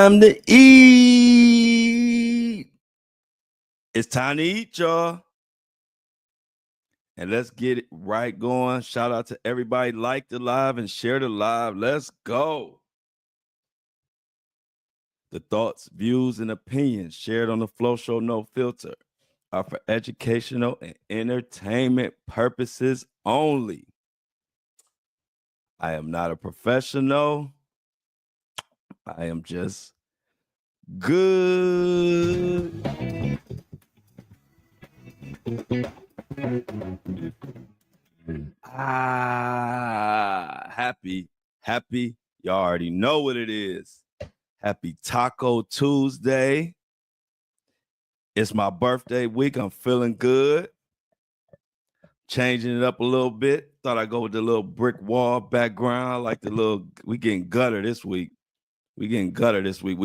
time to eat. It's time to eat, y'all. And let's get it right going. Shout out to everybody. Like the live and share the live. Let's go. The thoughts, views, and opinions shared on the Flo Show No Filter are for educational and entertainment purposes only. I am not a professional. I am just good. Happy. Y'all already know what it is. Happy Taco Tuesday. It's my birthday week. I'm feeling good. Changing it up a little bit. Thought I'd go with the little brick wall background, like the little, we getting gutter this week. We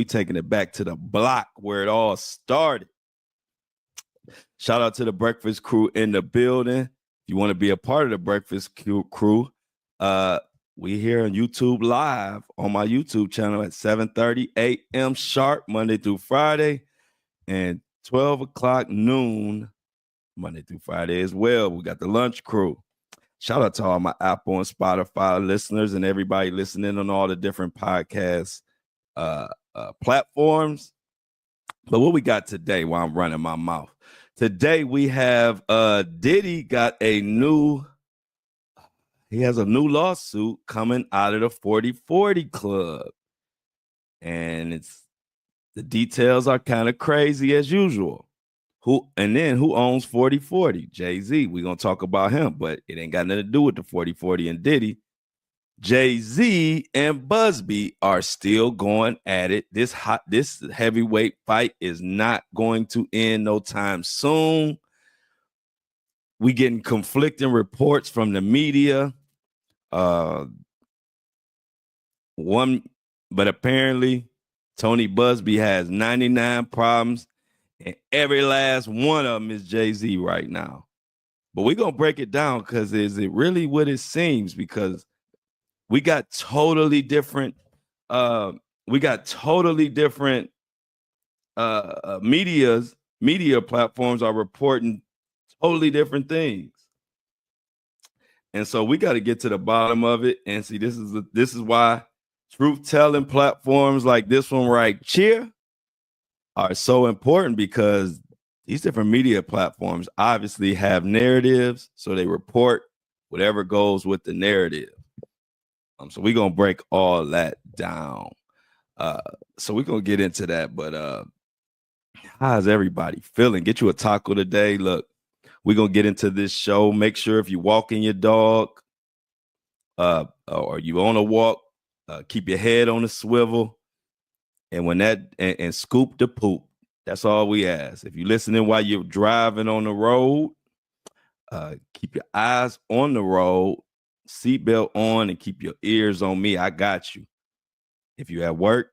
taking it back to the block where it all started. Shout out to the breakfast crew in the building. If you want to be a part of the breakfast crew, we here on YouTube live on my YouTube channel at 7:30 a.m. sharp, Monday through Friday, and 12 o'clock noon, Monday through Friday as well. We got the lunch crew. Shout out to all my Apple and Spotify listeners and everybody listening on all the different podcast platforms. But what we got today while I'm running my mouth? Today we have Diddy got he has a new lawsuit coming out of the 40/40 Club. And the details are kind of crazy as usual. Who owns 40/40? Jay-Z. We're going to talk about him, but it ain't got nothing to do with the 40/40 and Diddy. Jay-Z and Buzbee are still going at it. This heavyweight fight is not going to end no time soon. We getting conflicting reports from the media. But apparently Tony Buzbee has 99 problems, and every last one of them is Jay-Z right now. But we're gonna break it down, because is it really what it seems? Because we got totally different media platforms are reporting totally different things. And so we got to get to the bottom of it and see. This is why truth-telling platforms like this one right here are so important, because these different media platforms obviously have narratives, so they report whatever goes with the narrative. So we're going to break all that down. So we're going to get into that. But how's everybody feeling? Get you a taco today. Look, we're going to get into this show. Make sure if you're walking your dog or you on a walk, keep your head on a swivel. And and scoop the poop. That's all we ask. If you're listening while you're driving on the road, keep your eyes on the road, seatbelt on, and keep your ears on me. I got you. If you're at work,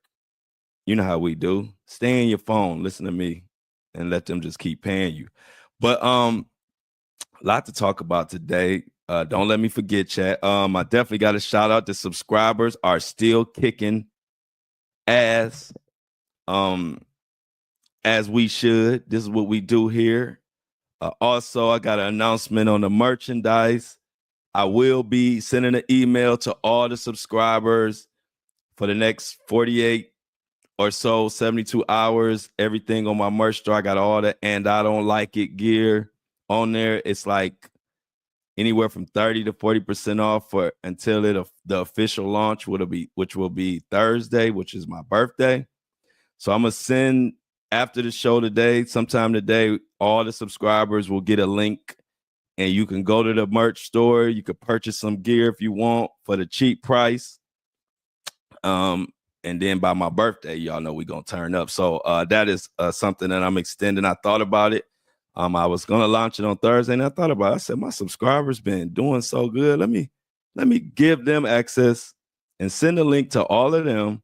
you know how we do. Stay in your phone, listen to me, and let them just keep paying you. But a lot to talk about today. Don't let me forget, chat. I definitely got a shout out. The subscribers are still kicking ass, as we should. This is what we do here. Also, I got an announcement on the merchandise. I will be sending an email to all the subscribers for the next 48 or so, 72 hours. Everything on my merch store. I got all the "and I don't like it" gear on there. It's like anywhere from 30 to 40% off until the official launch, which will be Thursday, which is my birthday. So I'm gonna send after the show today, sometime today, all the subscribers will get a link, and you can go to the merch store. You could purchase some gear if you want for the cheap price. And then by my birthday, y'all know we're gonna turn up. So that is something that I'm extending. I thought about it. I was gonna launch it on Thursday, and I thought about it. I said, my subscribers been doing so good. Let me give them access and send a link to all of them.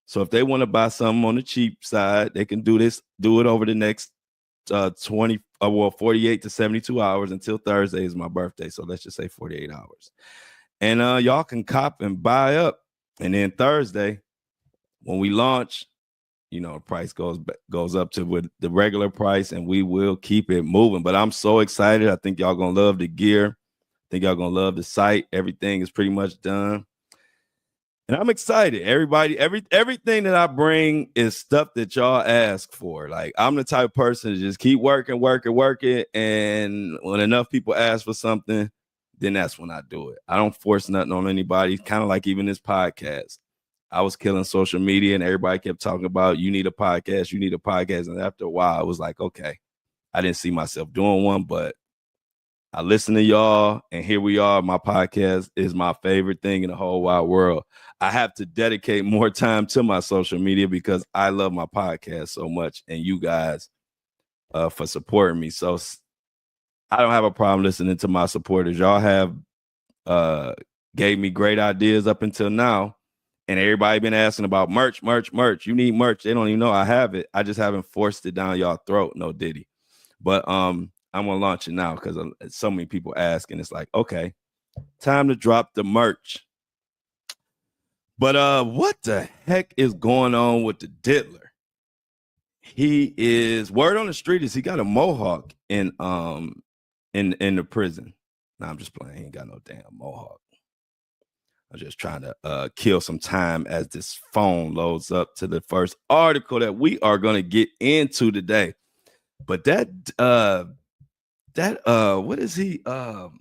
So if they want to buy something on the cheap side, they can do it over the next 48 to 72 hours until Thursday is my birthday. So let's just say 48 hours. And y'all can cop and buy up. And then Thursday, when we launch, the price goes up to with the regular price, and we will keep it moving. But I'm so excited. I think y'all gonna love the gear. I think y'all gonna love the site. Everything is pretty much done. And I'm excited. Everything that I bring is stuff that y'all ask for. Like, I'm the type of person to just keep working. And when enough people ask for something, then that's when I do it. I don't force nothing on anybody. Kind of like even this podcast. I was killing social media and everybody kept talking about, you need a podcast. And after a while, I was like, okay, I didn't see myself doing one, but I listen to y'all, and here we are. My podcast is my favorite thing in the whole wide world. I have to dedicate more time to my social media because I love my podcast so much, and you guys for supporting me. So I don't have a problem listening to my supporters. Y'all have gave me great ideas up until now, and everybody been asking about merch. You need merch. They don't even know I have it. I just haven't forced it down y'all throat. No Diddy. But I'm gonna launch it now because so many people ask, and it's like, okay, time to drop the merch. But what the heck is going on with the Diddler? He is, word on the street is he got a mohawk in the prison. No, I'm just playing. He ain't got no damn mohawk. I'm just trying to kill some time as this phone loads up to the first article that we are gonna get into today. But that what is he? Tony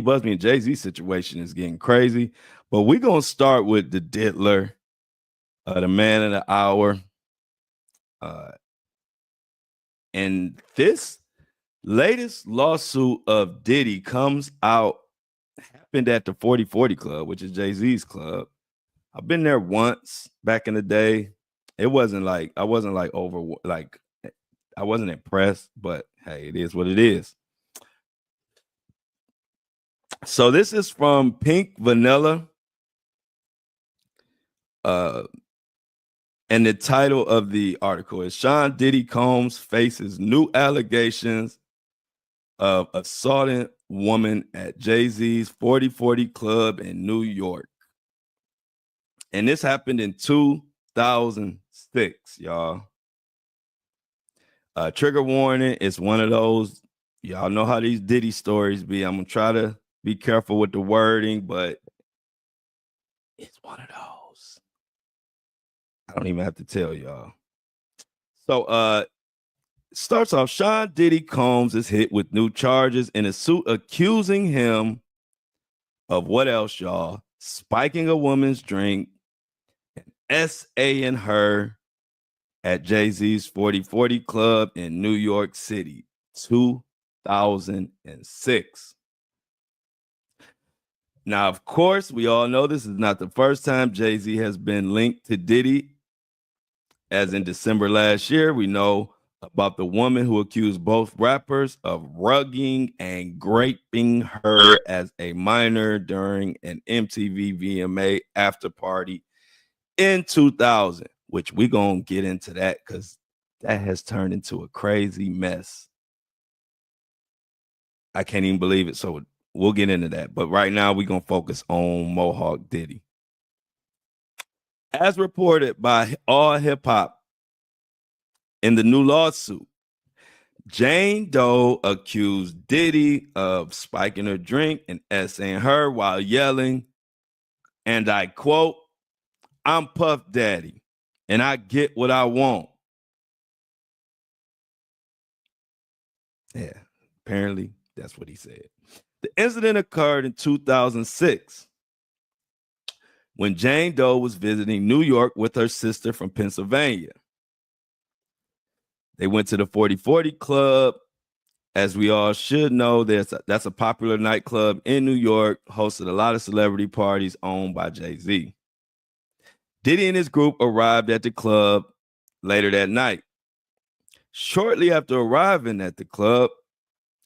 Buzbee and Jay-Z situation is getting crazy. But we're gonna start with the Diddler, the man of the hour. And this latest lawsuit of Diddy happened at the 4040 Club, which is Jay-Z's club. I've been there once back in the day. I wasn't impressed, but hey, it is what it is. So this is from Pink Vanilla. And the title of the article is Sean Diddy Combs faces new allegations of assaulting woman at Jay-Z's 4040 Club in New York. And this happened in 2006, y'all. Trigger warning, it's one of those, y'all know how these Diddy stories be. I'm going to try to be careful with the wording, but it's one of those. I don't even have to tell y'all. So starts off, Sean Diddy Combs is hit with new charges in a suit accusing him of what else, y'all? Spiking a woman's drink and SAing her at Jay-Z's 4040 Club in New York City, 2006. Now, of course, we all know this is not the first time Jay-Z has been linked to Diddy. As in December last year, we know about the woman who accused both rappers of rugging and raping her as a minor during an MTV VMA after party in 2000, which we're going to get into that because that has turned into a crazy mess. I can't even believe it. So we'll get into that. But right now, we're going to focus on Mohawk Diddy. As reported by All Hip Hop, in the new lawsuit, Jane Doe accused Diddy of spiking her drink and SAing her while yelling, and I quote, "I'm Puff Daddy, and I get what I want." Yeah, apparently that's what he said. The incident occurred in 2006 when Jane Doe was visiting New York with her sister from Pennsylvania. They went to the 4040 Club. As we all should know, that's a popular nightclub in New York, hosted a lot of celebrity parties owned by Jay-Z. Diddy and his group arrived at the club later that night. Shortly after arriving at the club,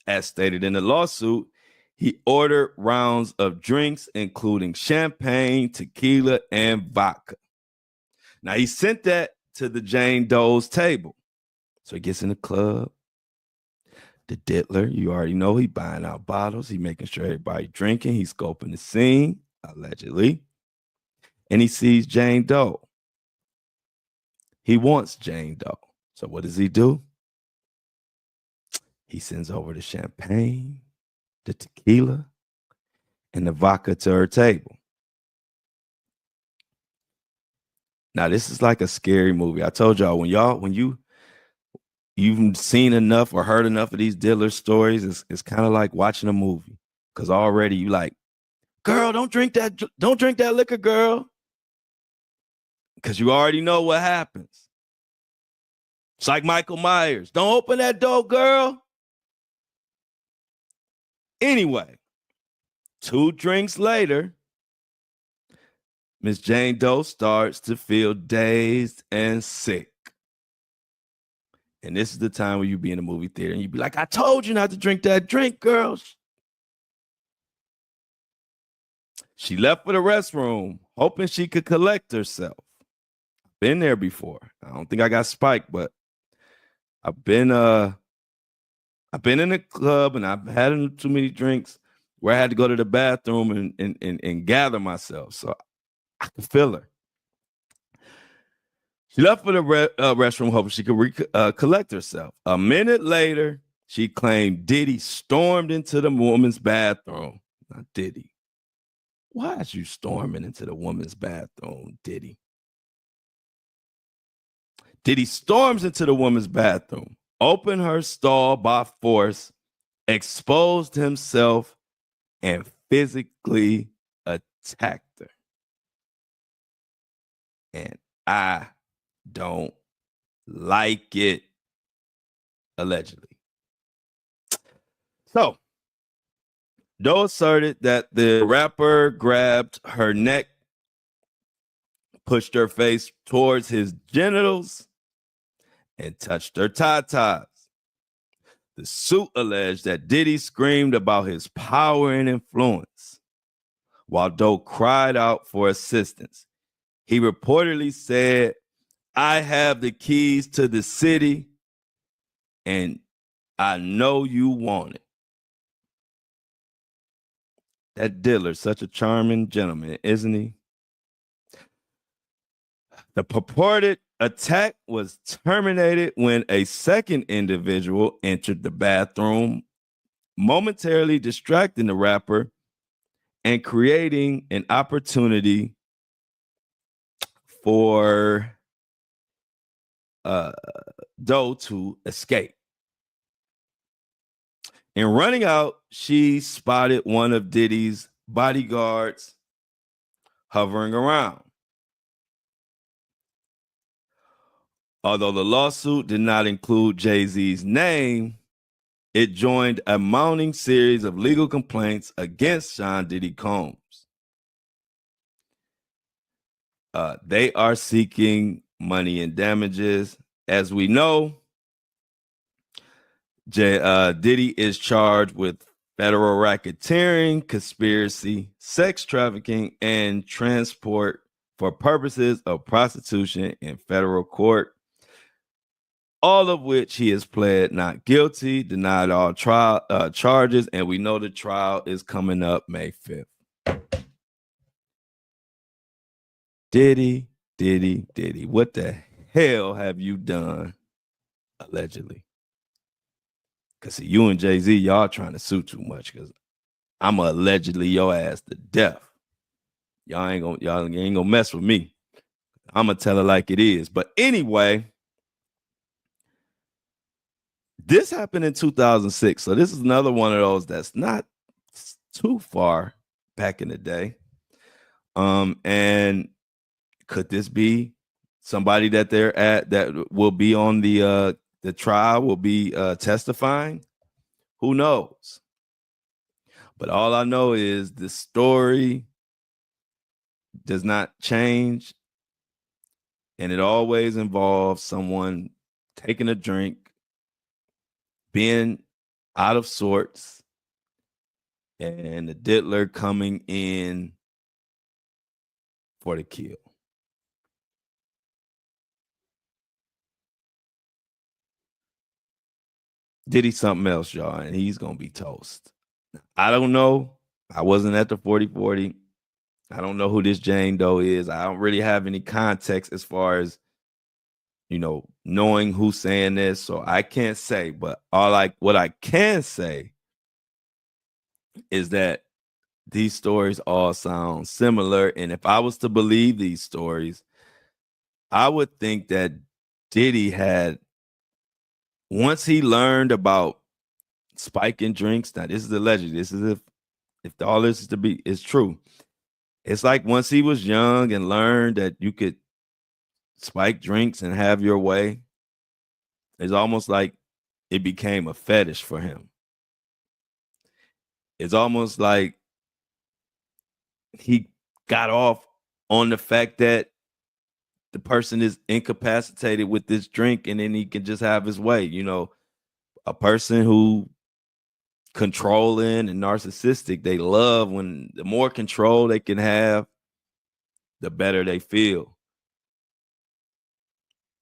as stated in the lawsuit, he ordered rounds of drinks, including champagne, tequila, and vodka. Now, he sent that to the Jane Doe's table. So he gets in the club. The Diddler, you already know, he buying out bottles. He making sure everybody drinking. He's scoping the scene, allegedly. and he sees Jane Doe. He wants Jane Doe. So what does he do? He sends over the champagne, the tequila, and the vodka to her table. Now, this is like a scary movie. I told y'all, when you've seen enough or heard enough of these dealer stories, it's kind of like watching a movie. Because already you like, girl, don't drink that liquor, girl. Because you already know what happens. It's like Michael Myers. Don't open that door, girl. Anyway, 2 drinks later, Miss Jane Doe starts to feel dazed and sick. And this is the time where you be in a movie theater and you be like, I told you not to drink that drink, girls. She left for the restroom, hoping she could collect herself. Been there before. I don't think I got spiked, but I've been in a club and I've had too many drinks where I had to go to the bathroom and gather myself. So I could feel her. She left for the restroom hoping she could collect herself. A minute later, she claimed Diddy stormed into the woman's bathroom. Now, Diddy, why is you storming into the woman's bathroom, Diddy? Diddy storms into the woman's bathroom, opened her stall by force, exposed himself, and physically attacked her. And I don't like it, allegedly. So, Doe asserted that the rapper grabbed her neck, pushed her face towards his genitals, and touched her tatas. The suit alleged that Diddy screamed about his power and influence, while Doe cried out for assistance. He reportedly said, I have the keys to the city, and I know you want it. That dealer's such a charming gentleman, isn't he? The purported attack was terminated when a second individual entered the bathroom, momentarily distracting the rapper and creating an opportunity for Doe to escape. In running out, she spotted one of Diddy's bodyguards hovering around. Although the lawsuit did not include Jay-Z's name, it joined a mounting series of legal complaints against Sean Diddy Combs. They are seeking money and damages. As we know, Diddy is charged with federal racketeering, conspiracy, sex trafficking, and transport for purposes of prostitution in federal court, all of which he has pled not guilty, denied all charges, and we know the trial is coming up May 5th. Diddy, what the hell have you done? Allegedly. Because you and Jay-Z, y'all trying to sue too much because I'm allegedly your ass to death. Y'all ain't gonna mess with me. I'm gonna tell it like it is. But anyway, this happened in 2006. So this is another one of those that's not too far back in the day. And could this be somebody that they're at that will be on the trial, will be testifying? Who knows? But all I know is the story does not change, and it always involves someone taking a drink, being out of sorts, and the diddler coming in for the kill. Diddy something else, y'all, and he's gonna be toast. I don't know. I wasn't at the 40-40. I don't know who this Jane Doe is. I don't really have any context as far as, knowing who's saying this. So I can't say, but what I can say is that these stories all sound similar. And if I was to believe these stories, I would think that Diddy had, once he learned about spiking drinks, now this is alleged. This is if all this is true. It's like once he was young and learned that you could spike drinks and have your way, it's almost like it became a fetish for him. It's almost like he got off on the fact that the person is incapacitated with this drink and then he can just have his way. A person who controlling and narcissistic, they love when the more control they can have, the better they feel.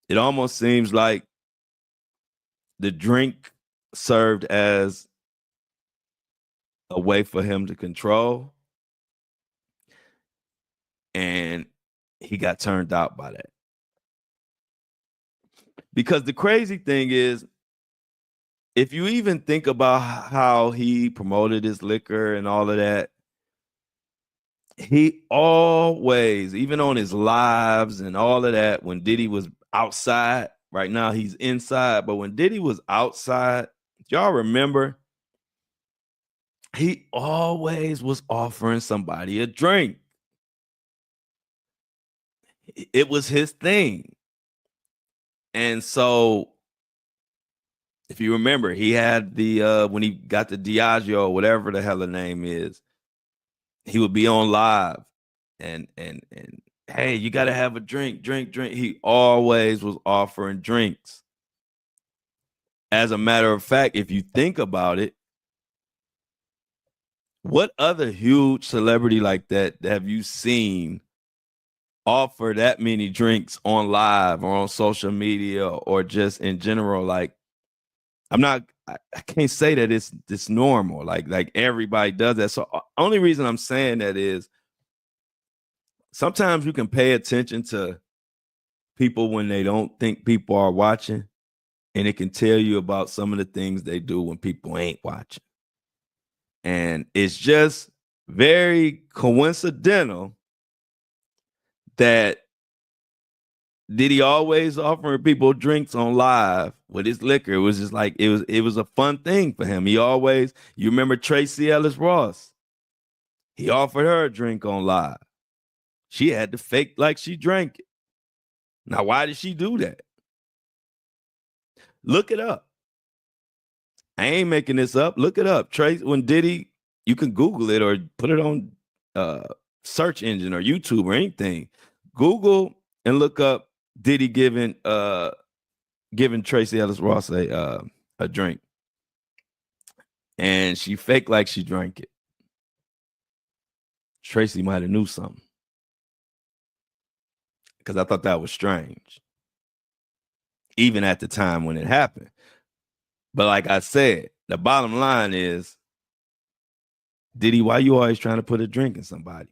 It almost seems like the drink served as a way for him to control, and he got turned out by that. Because the crazy thing is, if you even think about how he promoted his liquor and all of that, he always, even on his lives and all of that, when Diddy was outside, right now he's inside, but when Diddy was outside, y'all remember, he always was offering somebody a drink. It was his thing. And so, if you remember, he had the when he got the Diageo, whatever the hell the name is, he would be on live and hey, you got to have a drink. He always was offering drinks. As a matter of fact, if you think about it, what other huge celebrity like that have you seen offer that many drinks on live or on social media or just in general? Like, I can't say that it's normal. Like everybody does that. So only reason I'm saying that is sometimes you can pay attention to people when they don't think people are watching, and it can tell you about some of the things they do when people ain't watching. And it's just very coincidental that Diddy always offering people drinks on live with his liquor. It was just like it was a fun thing for him. You remember Tracy Ellis Ross? He offered her a drink on live. She had to fake like she drank it. Now, why did she do that? Look it up. I ain't making this up. Look it up. When Diddy, you can Google it or put it on search engine or YouTube or anything. Google and look up Diddy giving Tracy Ellis Ross a drink, and she faked like she drank it. Tracy might have knew something, because I thought that was strange, even at the time when it happened. But like I said, the bottom line is, Diddy, why you always trying to put a drink in somebody?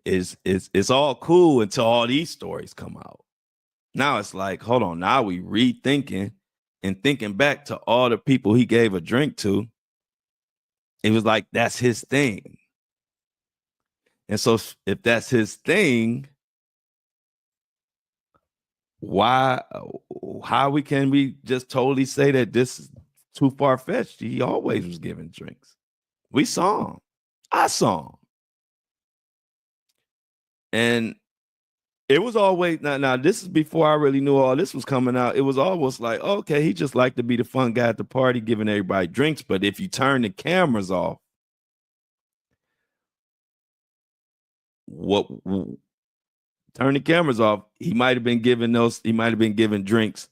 It's all cool until all these stories come out. Now it's like, hold on, now we rethinking and thinking back to all the people he gave a drink to. It was like, that's his thing. And so if that's his thing, how can we just totally say that this is too far-fetched? He always was giving drinks. We saw him. I saw him. And it was always, now this is before I really knew all this was coming out. It was almost like, okay, he just liked to be the fun guy at the party, giving everybody drinks. But if you turn the cameras off, turn the cameras off, he might have been giving drinks,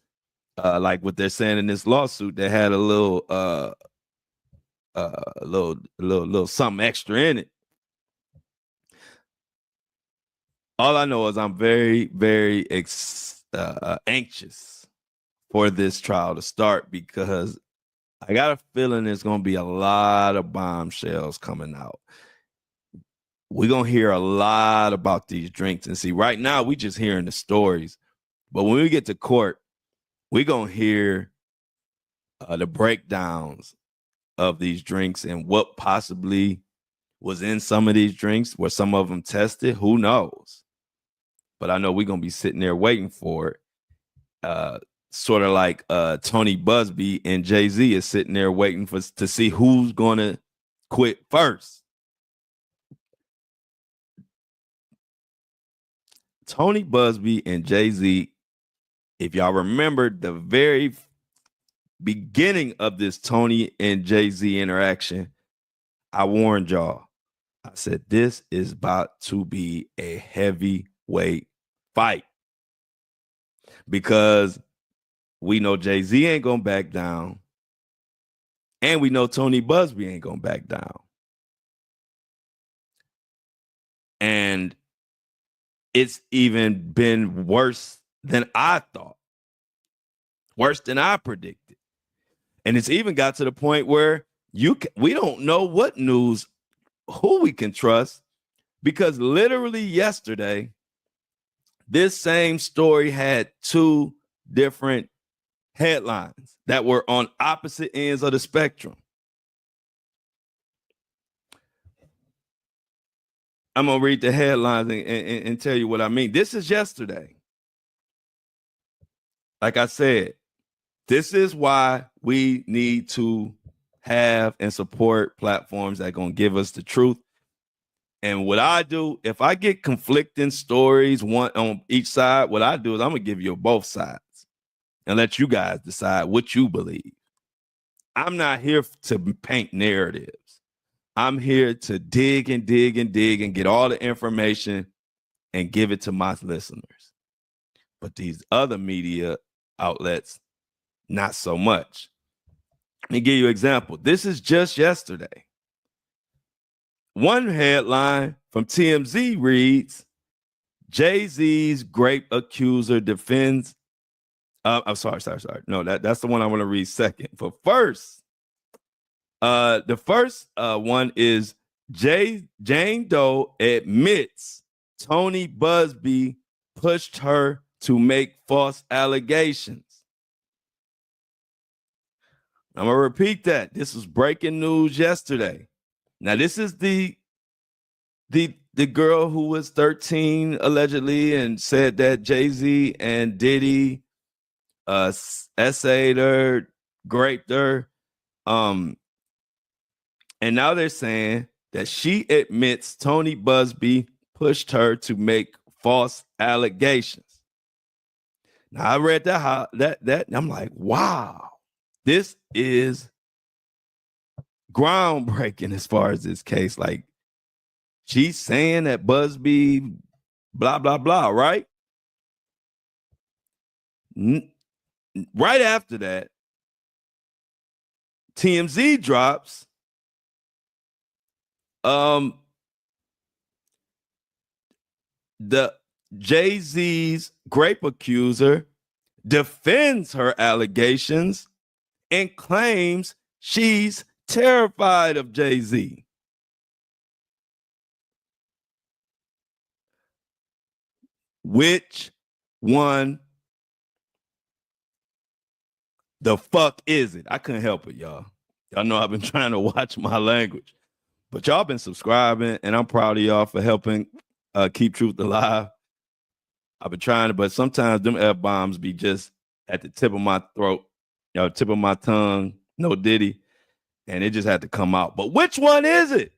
like what they're saying in this lawsuit, that had a little something extra in it. All I know is I'm very, very anxious for this trial to start, because I got a feeling there's going to be a lot of bombshells coming out. We're going to hear a lot about these drinks. And see, right now, we just hearing the stories. But when we get to court, we're going to hear the breakdowns of these drinks and what possibly was in some of these drinks. Were some of them tested? Who knows? But I know we're going to be sitting there waiting for it. Sort of like Tony Buzbee and Jay-Z is sitting there waiting to see who's going to quit first. Tony Buzbee and Jay-Z, if y'all remember the very beginning of this Tony and Jay-Z interaction, I warned y'all. I said, this is about to be a heavyweight fight. Because we know Jay-Z ain't going to back down. And we know Tony Buzbee ain't going to back down. And it's even been worse than I thought. Worse than I predicted. And it's even got to the point where we don't know what news, who we can trust. Because literally yesterday, this same story had two different headlines that were on opposite ends of the spectrum. I'm going to read the headlines and tell you what I mean. This is yesterday. Like I said, this is why we need to have and support platforms that are going to give us the truth. And what I do, if I get conflicting stories one on each side, what I do is I'm going to give you both sides and let you guys decide what you believe. I'm not here to paint narratives. I'm here to dig and dig and dig and get all the information and give it to my listeners. But these other media outlets, not so much. Let me give you an example. This is just yesterday. One headline from TMZ reads, Jay-Z's grape accuser defends. I'm sorry. No, that's the one I want to read second. But first, the first one is Jane Doe admits Tony Buzbee pushed her to make false allegations. I'm going to repeat that. This was breaking news yesterday. Now, this is the girl who was 13 allegedly and said that Jay-Z and Diddy essayed her, graped her. And now they're saying that she admits Tony Buzbee pushed her to make false allegations. Now I read that and I'm like, wow, this is groundbreaking as far as this case. Like, she's saying that Buzbee, blah, blah, blah, right? Right after that, TMZ drops the Jay-Z's grape accuser defends her allegations and claims she's terrified of Jay-Z. Which one the fuck is it? I couldn't help it, y'all. Y'all know I've been trying to watch my language. But y'all been subscribing, and I'm proud of y'all for helping keep truth alive. I've been trying to, but sometimes them F-bombs be just at the tip of my throat, tip of my tongue, no Diddy, and it just had to come out. But which one is it?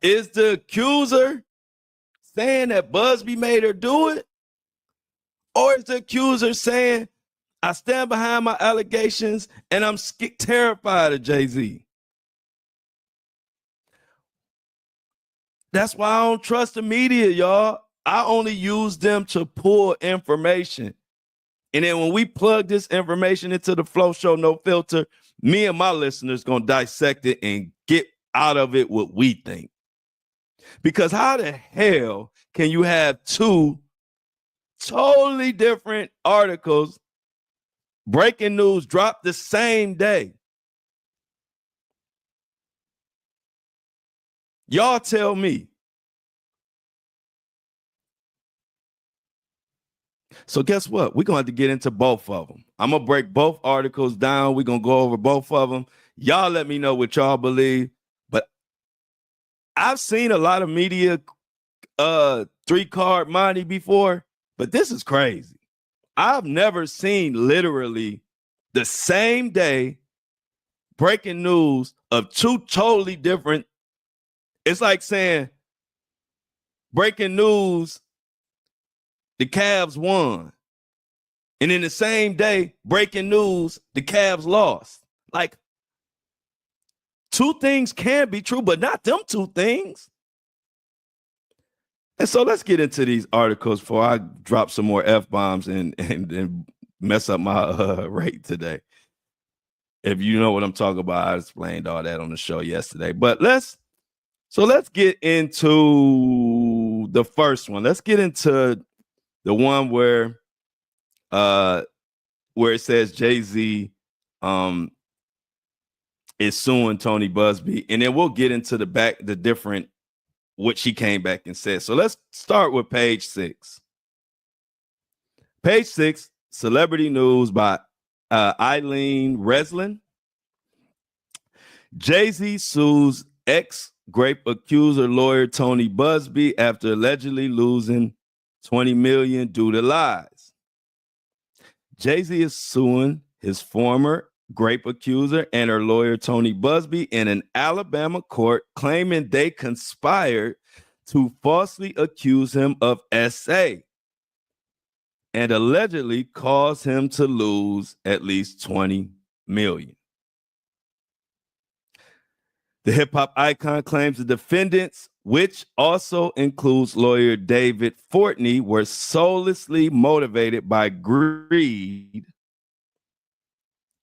Is the accuser saying that Buzbee made her do it? Or is the accuser saying, I stand behind my allegations and I'm terrified of Jay-Z? That's why I don't trust the media, y'all. I only use them to pull information. And then when we plug this information into the Flo Show No Filter, me and my listeners going to dissect it and get out of it what we think. Because how the hell can you have two totally different articles breaking news dropped the same day. Y'all tell me. So guess what? We're going to have to get into both of them. I'm going to break both articles down. We're going to go over both of them. Y'all let me know what y'all believe. But I've seen a lot of media 3-card money before, but this is crazy. I've never seen literally the same day breaking news of two totally different. It's like saying breaking news, the Cavs won. And in the same day, breaking news, the Cavs lost. Like, two things can be true, but not them two things. And so let's get into these articles before I drop some more F-bombs and mess up my rate today. If you know what I'm talking about, I explained all that on the show yesterday. But let's get into the first one. Let's get into the one where it says Jay-Z is suing Tony Buzbee, and then we'll get into the different what she came back and said. So let's start with page 6. Page 6, celebrity news by Eileen Reslin. Jay-Z sues ex-grape accuser lawyer Tony Buzbee after allegedly losing $20 million due to lies. Jay-Z is suing his former grape accuser and her lawyer Tony Buzbee in an Alabama court, claiming they conspired to falsely accuse him of SA and allegedly cause him to lose at least $20 million. The hip-hop icon claims the defendants, which also includes lawyer David Fortney, were soullessly motivated by greed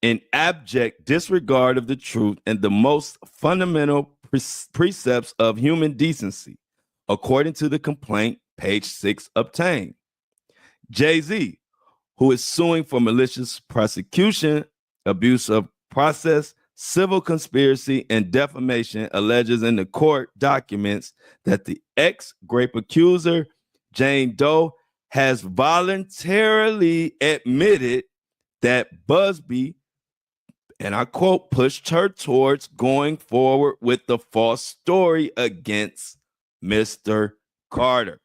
in abject disregard of the truth and the most fundamental precepts of human decency, according to the complaint page 6 obtained. Jay-Z, who is suing for malicious prosecution, abuse of process, civil conspiracy, and defamation, alleges in the court documents that the ex-grape accuser, Jane Doe, has voluntarily admitted that Buzbee, and I quote, pushed her towards going forward with the false story against Mr. Carter.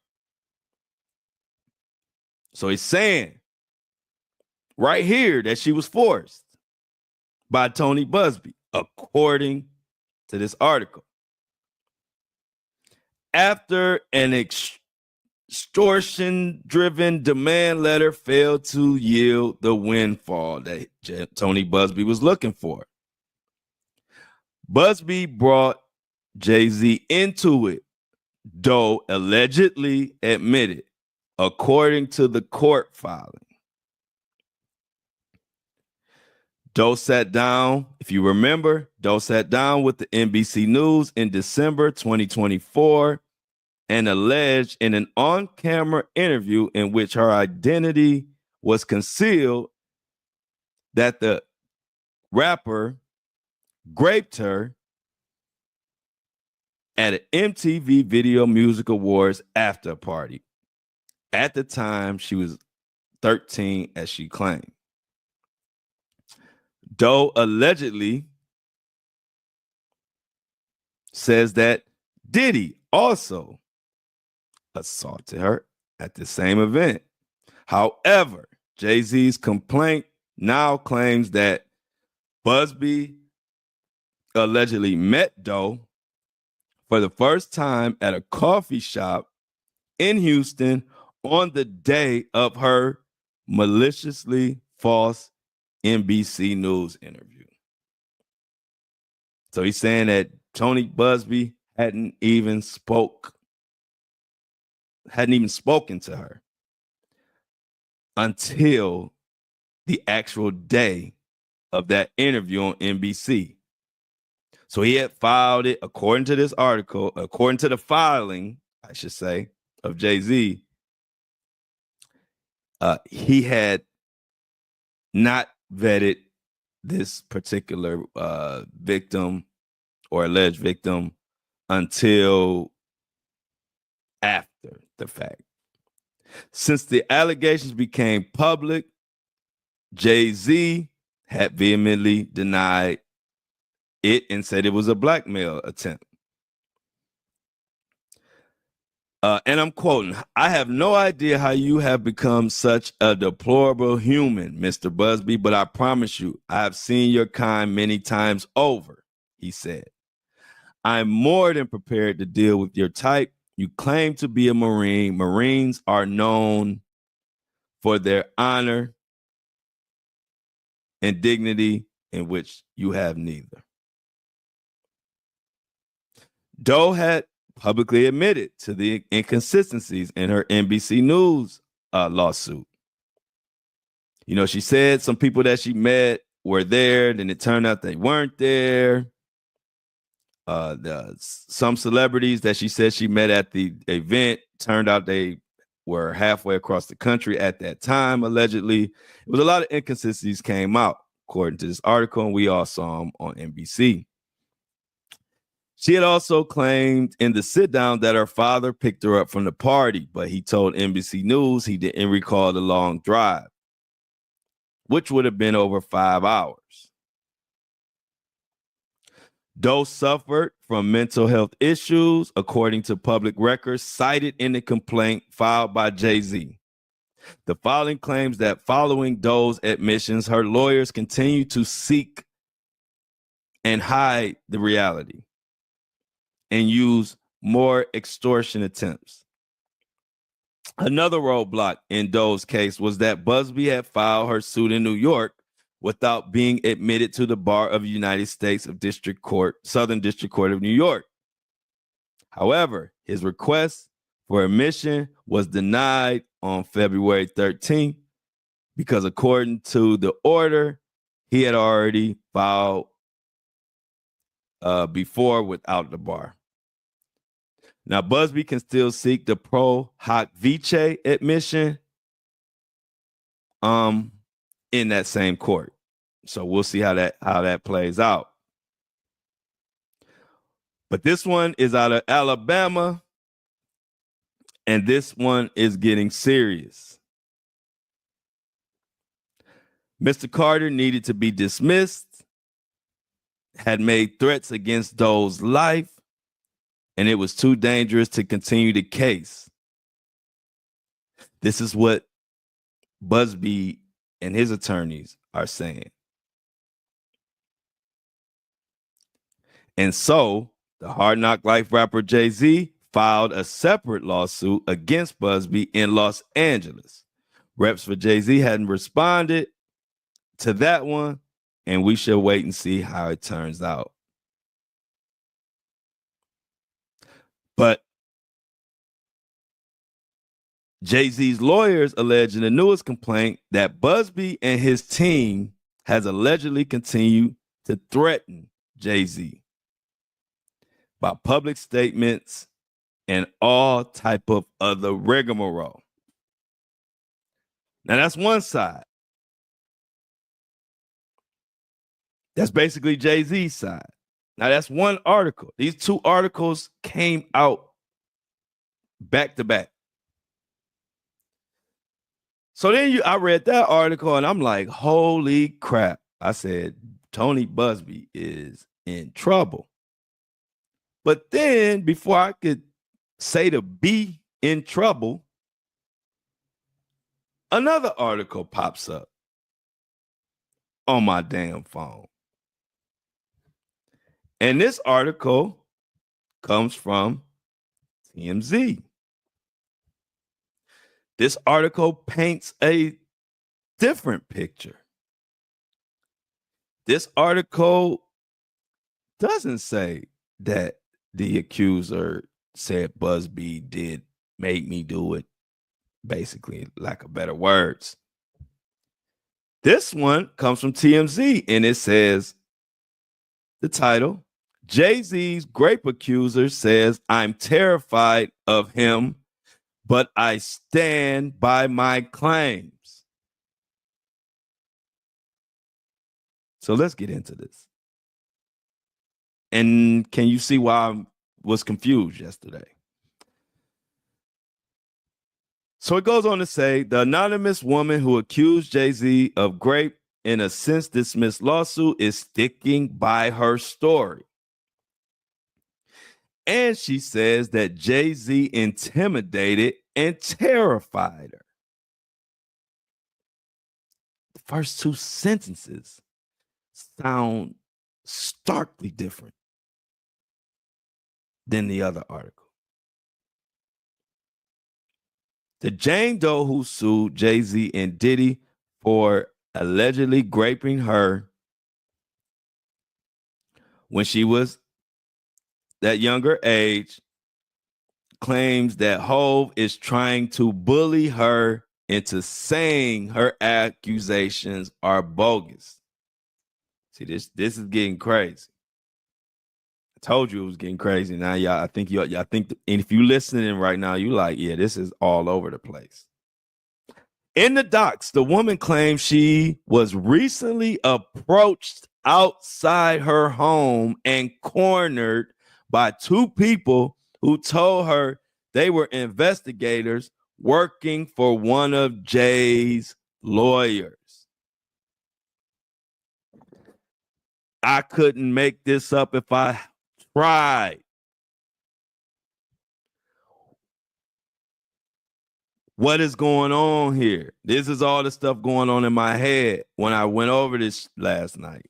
So he's saying right here that she was forced by Tony Buzbee, according to this article. After an extortion-driven demand letter failed to yield the windfall that Tony Buzbee was looking for, Buzbee brought Jay-Z into it, Doe allegedly admitted, according to the court filing. Doe sat down, if you remember, Doe sat down with the NBC News in December 2024 and alleged in an on-camera interview in which her identity was concealed that the rapper raped her at an MTV Video Music Awards after party. At the time, she was 13, as she claimed. Doe allegedly says that Diddy also assaulted her at the same event. However, Jay-Z's complaint now claims that Buzbee allegedly met Doe for the first time at a coffee shop in Houston on the day of her maliciously false NBC News interview. So he's saying that Tony Buzbee hadn't even spoken to her until the actual day of that interview on NBC. So he had filed it, according to this article, according to the filing, I should say, of Jay-Z, he had not vetted this particular victim or alleged victim until after the fact. Since the allegations became public, Jay-Z had vehemently denied it and said it was a blackmail attempt. And I'm quoting, "I have no idea how you have become such a deplorable human, Mr. Buzbee, but I promise you, I have seen your kind many times over," he said. "I'm more than prepared to deal with your type. You claim to be a Marine. Marines are known for their honor and dignity, in which you have neither." Doe had publicly admitted to the inconsistencies in her NBC News lawsuit. You know, she said some people that she met were there, then it turned out they weren't there. Some celebrities that she said she met at the event turned out they were halfway across the country at that time, allegedly. It was a lot of inconsistencies came out, according to this article, and we all saw them on NBC. She had also claimed in the sit down that her father picked her up from the party, but he told NBC News he didn't recall the long drive, which would have been over 5 hours. Doe suffered from mental health issues, according to public records cited in the complaint filed by Jay-Z. The filing claims that following Doe's admissions, her lawyers continue to seek and hide the reality and use more extortion attempts. Another roadblock in Doe's case was that Buzbee had filed her suit in New York without being admitted to the bar of the United States of District Court, Southern District Court of New York. However, his request for admission was denied on February 13th because, according to the order, he had already filed before without the bar. Now, Buzbee can still seek the pro hoc vice admission in that same court. So we'll see how that plays out. But this one is out of Alabama, and this one is getting serious. Mr. Carter needed to be dismissed, had made threats against Doe's life, and it was too dangerous to continue the case. This is what Buzbee and his attorneys are saying. And so the Hard Knock Life rapper Jay-Z filed a separate lawsuit against Buzbee in Los Angeles. Reps for Jay-Z hadn't responded to that one, and we should wait and see how it turns out. But Jay-Z's lawyers allege in the newest complaint that Buzbee and his team has allegedly continued to threaten Jay-Z by public statements and all type of other rigmarole. Now, that's one side. That's basically Jay-Z's side. Now, that's one article. These two articles came out back to back. So then I read that article and I'm like, holy crap. I said, Tony Buzbee is in trouble. But then before I could say to be in trouble, another article pops up on my damn phone. And this article comes from TMZ. This article paints a different picture. This article doesn't say that the accuser said Buzbee did make me do it, basically, lack of better words. This one comes from TMZ, and it says, the title, Jay-Z's grape accuser says, I'm terrified of him, but I stand by my claims. So let's get into this. And can you see why I was confused yesterday? So it goes on to say, the anonymous woman who accused Jay-Z of rape in a since dismissed lawsuit is sticking by her story. And she says that Jay-Z intimidated and terrified her. The first two sentences sound starkly different than the other article. The Jane Doe who sued Jay-Z and Diddy for allegedly raping her when she was that younger age claims that Hove is trying to bully her into saying her accusations are bogus. See, this is getting crazy. I told you it was getting crazy. Now, y'all, I think, and if you're listening right now, you like, yeah, this is all over the place. In the docs, the woman claims she was recently approached outside her home and cornered by two people who told her they were investigators working for one of Jay's lawyers. I couldn't make this up if I tried. What is going on here? This is all the stuff going on in my head when I went over this last night.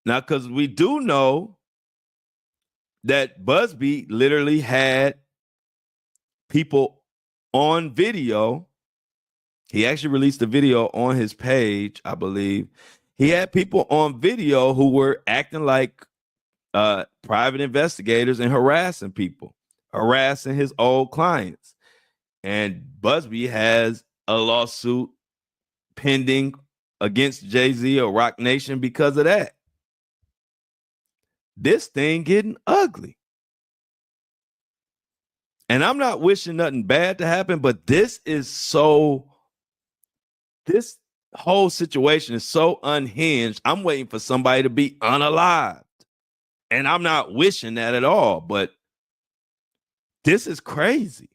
Now, because we do know that Buzbee literally had people on video. He actually released a video on his page, I believe. He had people on video who were acting like private investigators and harassing people, harassing his old clients. And Buzbee has a lawsuit pending against Jay-Z or Roc Nation because of that. This thing getting ugly. And I'm not wishing nothing bad to happen, but this whole situation is so unhinged. I'm waiting for somebody to be unalived. And I'm not wishing that at all, but this is crazy.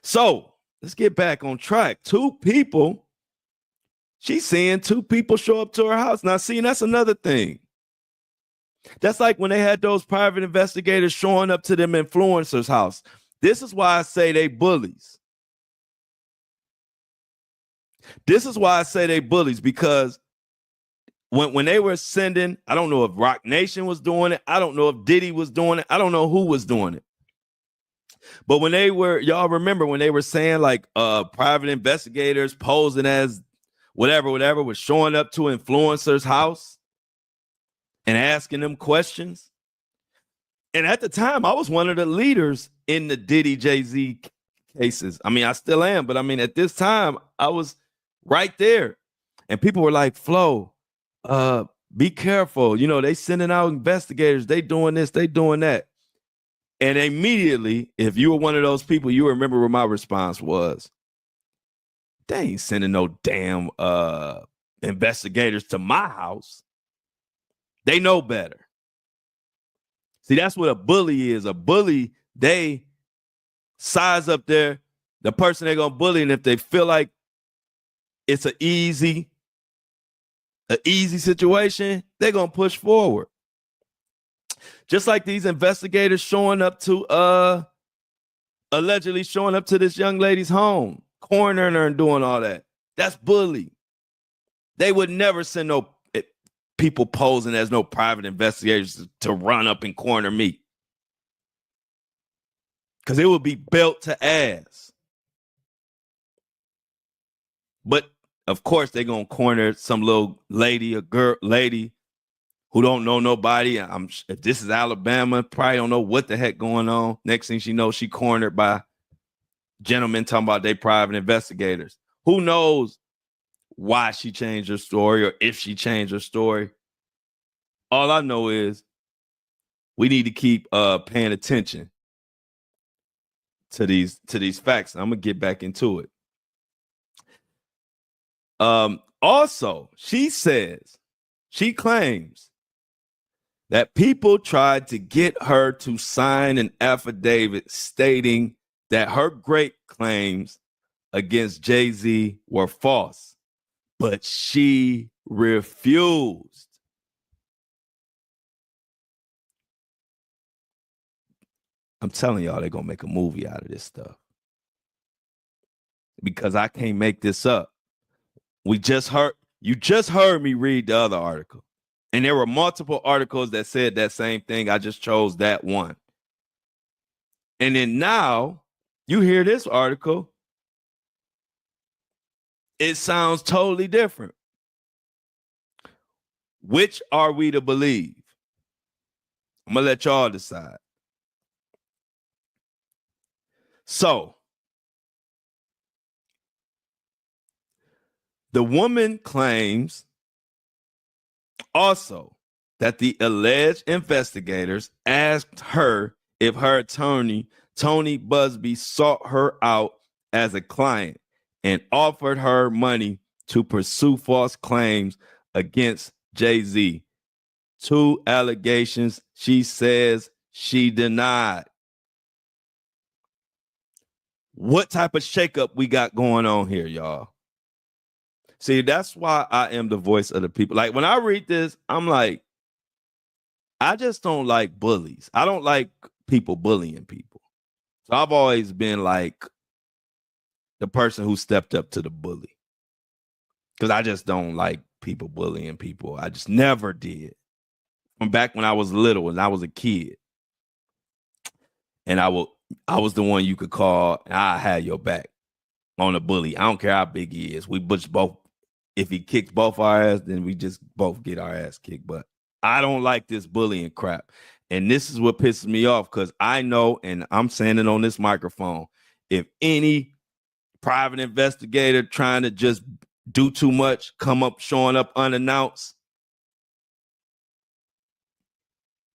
So let's get back on track. She's seeing two people show up to her house. Now, see, that's another thing. That's like when they had those private investigators showing up to them influencers' house. This is why I say they bullies. This is why I say they bullies, because when they were sending, I don't know if Roc Nation was doing it. I don't know if Diddy was doing it. I don't know who was doing it. But when they were, y'all remember when they were saying like private investigators posing as whatever, was showing up to influencers' house and asking them questions. And at the time, I was one of the leaders in the Diddy Jay-Z cases. I mean, I still am, but I mean, at this time, I was right there. And people were like, Flo, be careful. You know, they sending out investigators. They doing this, they doing that. And immediately, if you were one of those people, you remember what my response was. They ain't sending no damn investigators to my house. They know better. See, that's what a bully is. A bully, they size up the person they're going to bully, and if they feel like it's an easy situation, they're going to push forward. Just like these investigators showing up to, allegedly showing up to this young lady's home, cornering her and doing all that. That's bully. They would never send no people posing as no private investigators to run up and corner me. Because it would be built to ass. But of course, they're going to corner some little lady, lady who don't know nobody. If this is Alabama, probably don't know what the heck going on. Next thing she knows, she cornered by gentlemen talking about they private investigators. Who knows why she changed her story or if she changed her story? All I know is we need to keep paying attention to these facts. I'm gonna get back into it. Also, she claims that people tried to get her to sign an affidavit stating that her great claims against Jay-Z were false, but she refused. I'm telling y'all, they're going to make a movie out of this stuff. Because I can't make this up. You just heard me read the other article. And there were multiple articles that said that same thing. I just chose that one. And then now you hear this article. It sounds totally different. Which are we to believe? I'm going to let y'all decide. So, the woman claims also that the alleged investigators asked her if her attorney, Tony Buzbee, sought her out as a client and offered her money to pursue false claims against Jay-Z. 2 allegations she says she denied. What type of shakeup we got going on here, y'all? See, that's why I am the voice of the people. Like, when I read this, I'm like, I just don't like bullies. I don't like people bullying people. So I've always been like the person who stepped up to the bully. Because I just don't like people bullying people. I just never did. From back when I was little and I was a kid. And I was the one you could call and I had your back on a bully. I don't care how big he is. We both, if he kicks both our ass, then we just both get our ass kicked. But I don't like this bullying crap. And this is what pisses me off, because I know, and I'm saying it on this microphone, if any private investigator trying to just do too much, showing up unannounced,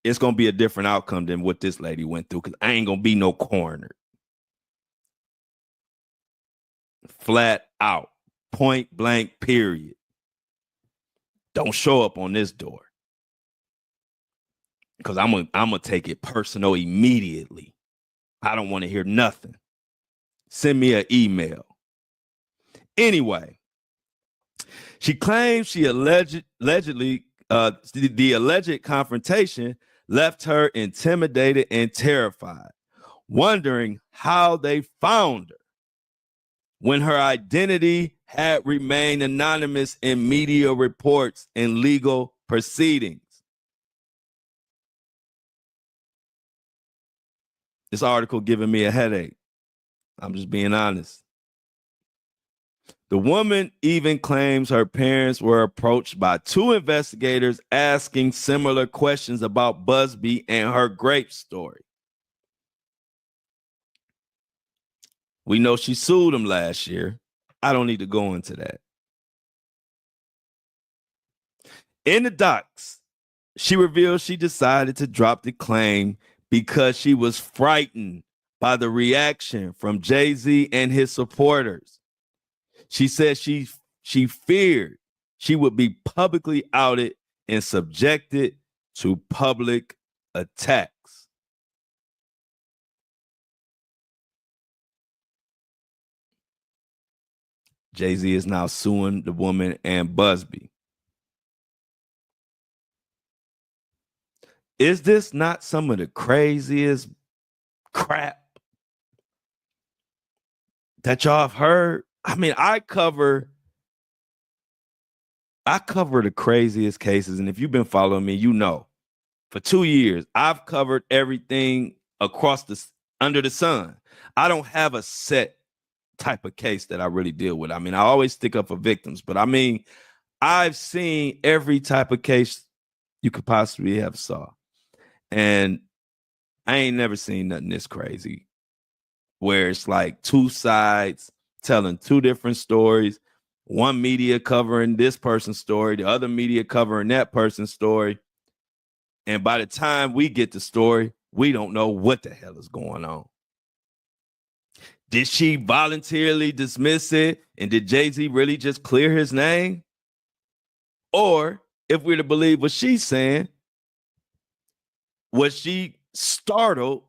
it's going to be a different outcome than what this lady went through, because I ain't going to be no coroner. Flat out. Point blank, period. Don't show up on this door. Because I'm gonna take it personal immediately. I don't want to hear nothing. Send me an email. Anyway, she claims she allegedly the alleged confrontation left her intimidated and terrified, wondering how they found her when her identity had remained anonymous in media reports and legal proceedings. This article giving me a headache. I'm just being honest. The woman even claims her parents were approached by 2 investigators asking similar questions about Buzbee and her grape story. We know she sued him last year. I don't need to go into that. In the docs, she revealed she decided to drop the claim because she was frightened by the reaction from Jay-Z and his supporters. She said she feared she would be publicly outed and subjected to public attacks. Jay-Z is now suing the woman and Buzbee. Is this not some of the craziest crap that y'all have heard? I mean, I cover the craziest cases, and if you've been following me, you know, for 2 years, I've covered everything under the sun. I don't have a set type of case that I really deal with. I mean, I always stick up for victims, but I mean, I've seen every type of case you could possibly have saw. And I ain't never seen nothing this crazy, where it's like 2 sides telling 2 different stories, one media covering this person's story, the other media covering that person's story. And by the time we get the story, we don't know what the hell is going on. Did she voluntarily dismiss it? And did Jay-Z really just clear his name? Or if we're to believe what she's saying, was she startled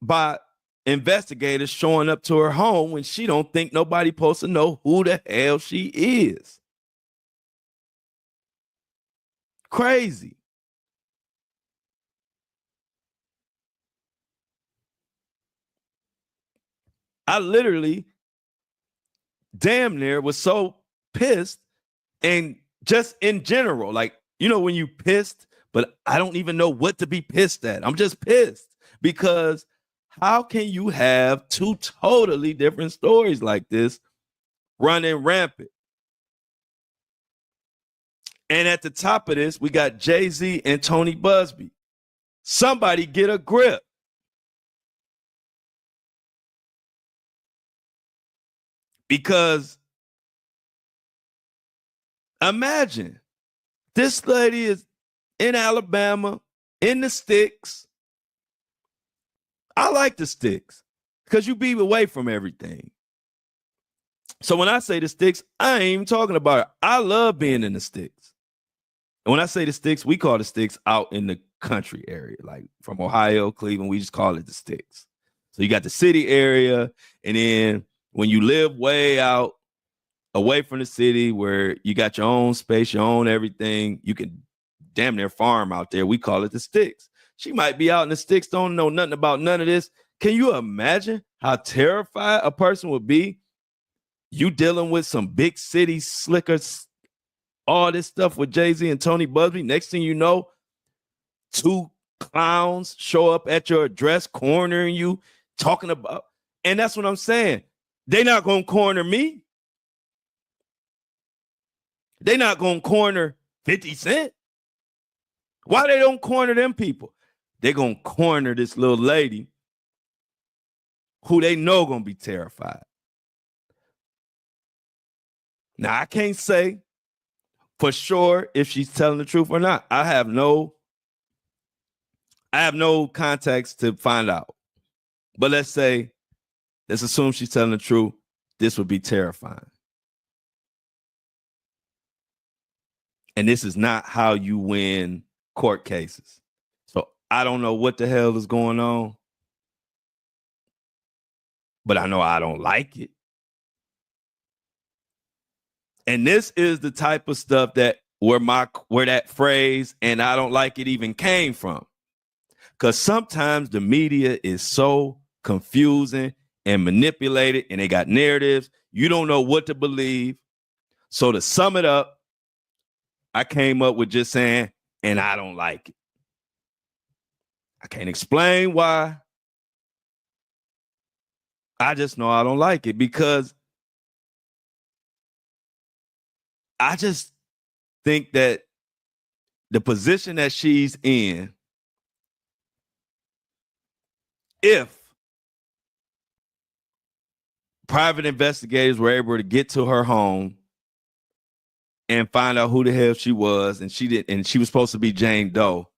by investigators showing up to her home when she don't think nobody supposed to know who the hell she is? Crazy. I literally damn near was so pissed, and just in general, like, you know, when you pissed, but I don't even know what to be pissed at. I'm just pissed because how can you have two totally different stories like this running rampant? And at the top of this, we got Jay-Z and Tony Buzbee. Somebody get a grip. Because imagine this lady is in Alabama, in the sticks. I like the sticks because you be away from everything. So when I say the sticks, I ain't even talking about it. I love being in the sticks. And when I say the sticks, we call the sticks out in the country area, like from Ohio, Cleveland, we just call it the sticks. So you got the city area, and then when you live way out away from the city where you got your own space, your own everything, you can damn near farm out there. We call it the sticks. She might be out in the sticks, don't know nothing about none of this. Can you imagine how terrified a person would be? You dealing with some big city slickers, all this stuff with Jay-Z and Tony Buzbee. Next thing you know, two clowns show up at your address, cornering you, talking about, and that's what I'm saying. They're not going to corner me. They're not going to corner 50 Cent. Why they don't corner them people? They're going to corner this little lady who they know going to be terrified. Now, I can't say for sure if she's telling the truth or not. I have no context to find out. But let's assume she's telling the truth. This would be terrifying. And this is not how you win court cases. So I don't know what the hell is going on, but I know I don't like it. And this is the type of stuff that where that phrase "and I don't like it" even came from. Because sometimes the media is so confusing and manipulated, and they got narratives. You don't know what to believe. So to sum it up, I came up with just saying, "and I don't like it." I can't explain why. I just know I don't like it because I just think that the position that she's in, if private investigators were able to get to her home and find out who the hell she was, and she was supposed to be Jane Doe,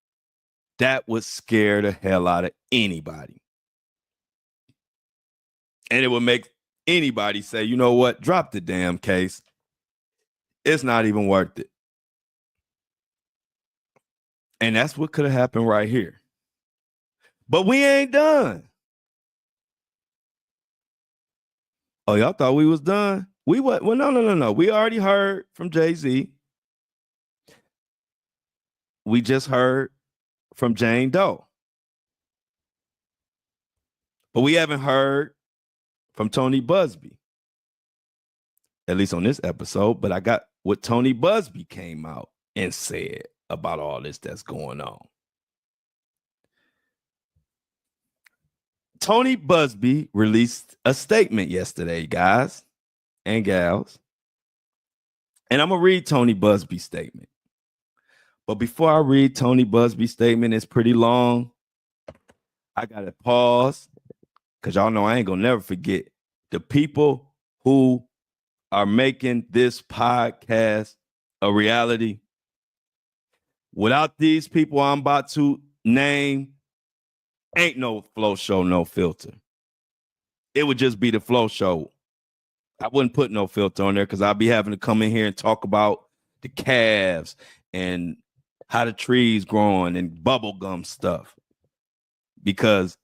that would scare the hell out of anybody. And it would make anybody say, you know what, drop the damn case. It's not even worth it. And that's what could have happened right here. But we ain't done. Oh, y'all thought we was done? We what? Well, no. We already heard from Jay-Z. We just heard from Jane Doe. But we haven't heard from Tony Buzbee, at least on this episode. But I got what Tony Buzbee came out and said about all this that's going on. Tony Buzbee released a statement yesterday, guys and gals. And I'm going to read Tony Buzbee's statement. But before I read Tony Buzbee's statement, it's pretty long. I got to pause because y'all know I ain't going to never forget the people who are making this podcast a reality. Without these people I'm about to name, ain't no Flo Show No Filter. It would just be the Flo Show. I wouldn't put no filter on there because I'd be having to come in here and talk about the calves and how the trees growing and bubblegum stuff. Because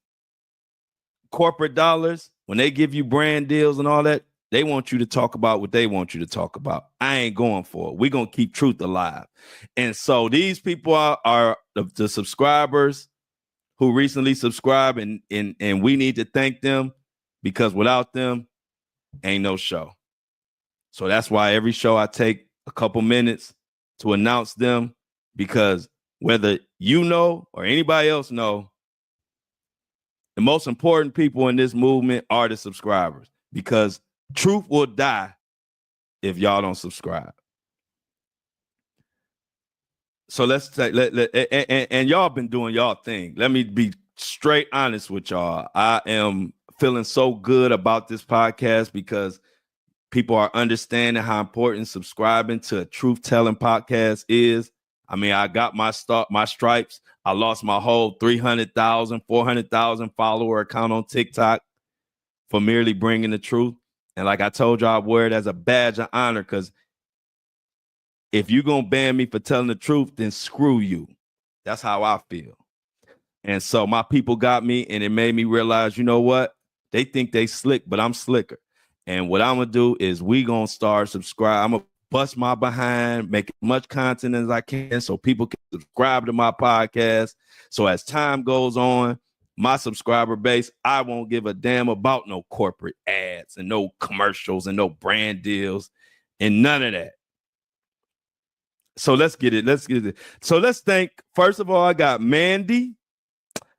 corporate dollars, when they give you brand deals and all that, they want you to talk about what they want you to talk about. I ain't going for it. We're going to keep truth alive. And so these people are the subscribers who recently subscribed, and we need to thank them, because without them, ain't no show. So that's why every show I take a couple minutes to announce them, because whether you know or anybody else know, the most important people in this movement are the subscribers, because truth will die if y'all don't subscribe. So let's take and y'all been doing y'all thing. Let me be straight honest with y'all. I am feeling so good about this podcast because people are understanding how important subscribing to a truth-telling podcast is. I mean, I got my stripes. I lost my whole 300,000, 400,000 follower account on TikTok for merely bringing the truth. And like I told you, I wear it as a badge of honor, because if you're going to ban me for telling the truth, then screw you. That's how I feel. And so my people got me, and it made me realize, you know what? They think they slick, but I'm slicker. And what I'm going to do is we going to start subscribe. I'm going to bust my behind, make as much content as I can so people can subscribe to my podcast. So as time goes on, my subscriber base, I won't give a damn about no corporate ads and no commercials and no brand deals and none of that. So let's get it. So let's thank, first of all, I got Mandy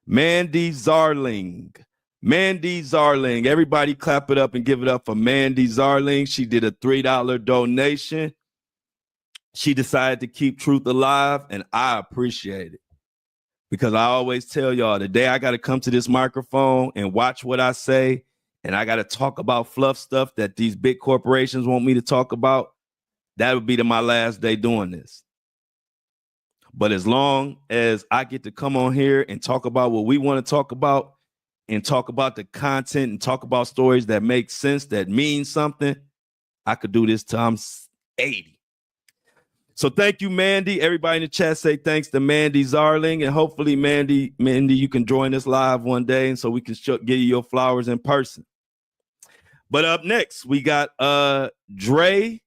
Zarling. Mandy Zarling. Everybody clap it up and give it up for Mandy Zarling. She did a $3 donation. She decided to keep truth alive, and I appreciate it. Because I always tell y'all, the day I got to come to this microphone and watch what I say, and I got to talk about fluff stuff that these big corporations want me to talk about, that would be my last day doing this. But as long as I get to come on here and talk about what we want to talk about, and talk about the content and talk about stories that make sense, that mean something, I could do this till I'm 80. So thank you, Mandy. Everybody in the chat say thanks to Mandy Zarling. And hopefully, Mandy, you can join us live one day, and so we can give you your flowers in person. But up next, we got Dre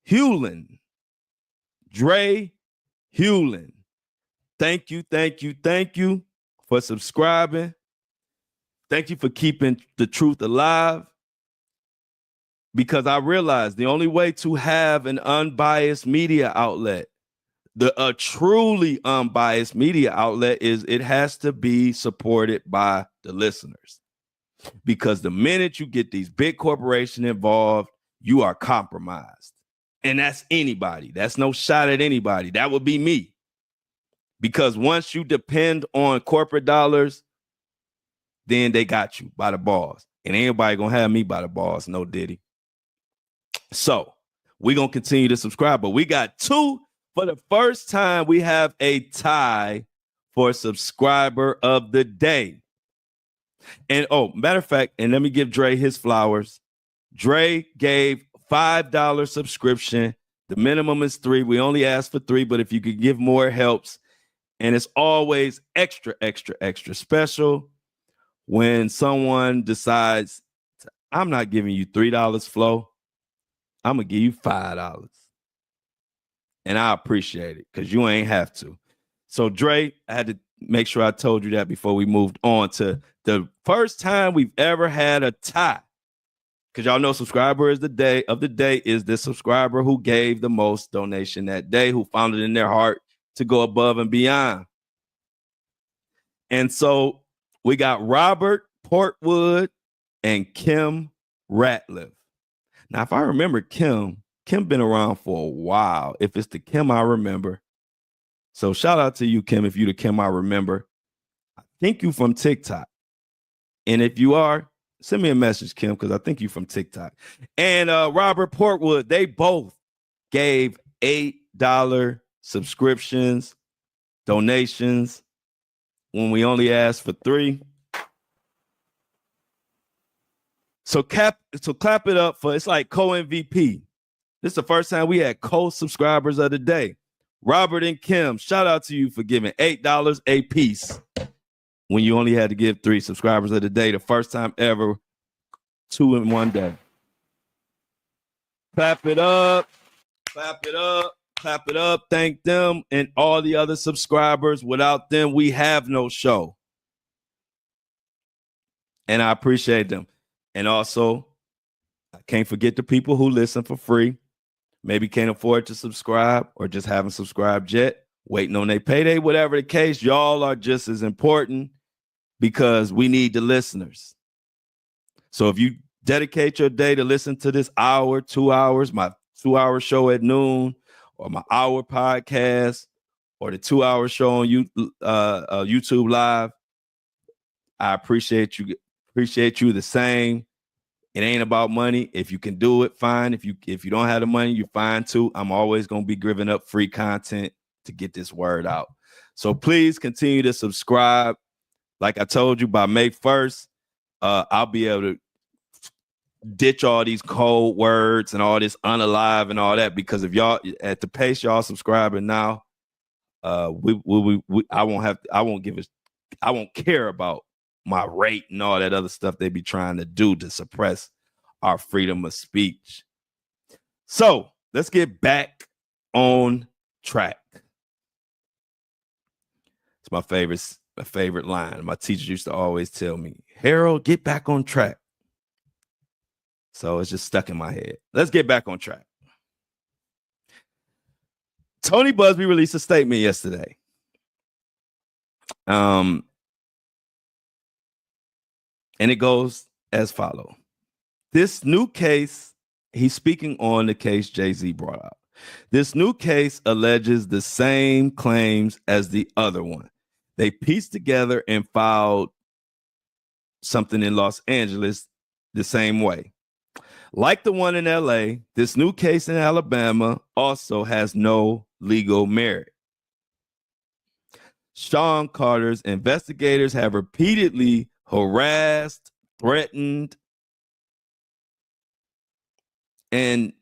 Hewlin. Dre Hewlin. Thank you for subscribing. Thank you for keeping the truth alive. Because I realized the only way to have an unbiased media outlet, a truly unbiased media outlet, is it has to be supported by the listeners. Because the minute you get these big corporations involved, you are compromised. And that's anybody. That's no shot at anybody. That would be me. Because once you depend on corporate dollars, then they got you by the balls. And ain't nobody gonna have me by the balls, no Diddy. So we're going to continue to subscribe. But we got two. For the first time, we have a tie for subscriber of the day. And matter of fact, and let me give Dre his flowers. Dre gave $5 subscription. The minimum is $3. We only ask for $3, but if you could give more, it helps. And it's always extra special when someone decides, I'm not giving you $3, Flo. I'm going to give you $5. And I appreciate it because you ain't have to. So, Dre, I had to make sure I told you that before we moved on to the first time we've ever had a tie. Because y'all know subscriber of the day is the subscriber who gave the most donation that day, who found it in their heart to go above and beyond. And so we got Robert Portwood and Kim Ratliff. Now, if I remember Kim been around for a while, if it's the Kim I remember. So shout out to you, Kim, if you the Kim I remember. I think you from TikTok. And if you are, send me a message, Kim, because I think you from TikTok. And Robert Portwood, they both gave $8 subscriptions, donations, when we only asked for $3. So clap it up for, it's like co-MVP. This is the first time we had co-subscribers of the day. Robert and Kim, shout out to you for giving $8 a piece when you only had to give 3 subscribers of the day. The first time ever, 2 in one day. Clap it up. Clap it up. Clap it up. Thank them and all the other subscribers. Without them, we have no show. And I appreciate them. And also, I can't forget the people who listen for free. Maybe can't afford to subscribe or just haven't subscribed yet, waiting on their payday, whatever the case. Y'all are just as important because we need the listeners. So if you dedicate your day to listen to this hour, 2 hours, my 2-hour show at noon, or my hour podcast, or the 2-hour show on YouTube Live, I appreciate you. Appreciate you the same. It ain't about money. If you can do it, fine. If you don't have the money, you're fine too. I'm always going to be giving up free content to get this word out. So please continue to subscribe. Like I told you, by May 1st, I'll be able to ditch all these code words and all this unalive and all that, because if y'all at the pace y'all subscribing now, I won't care about my rate and all that other stuff they be trying to do to suppress our freedom of speech. So let's get back on track. It's my favorite line. My teacher used to always tell me, Harold, get back on track. So it's just stuck in my head. Let's get back on track. Tony Buzbee released a statement yesterday. And it goes as follows. This new case, he's speaking on the case Jay-Z brought out. This new case alleges the same claims as the other one. They pieced together and filed something in Los Angeles the same way. Like the one in LA, this new case in Alabama also has no legal merit. Sean Carter's investigators have repeatedly harassed, threatened, and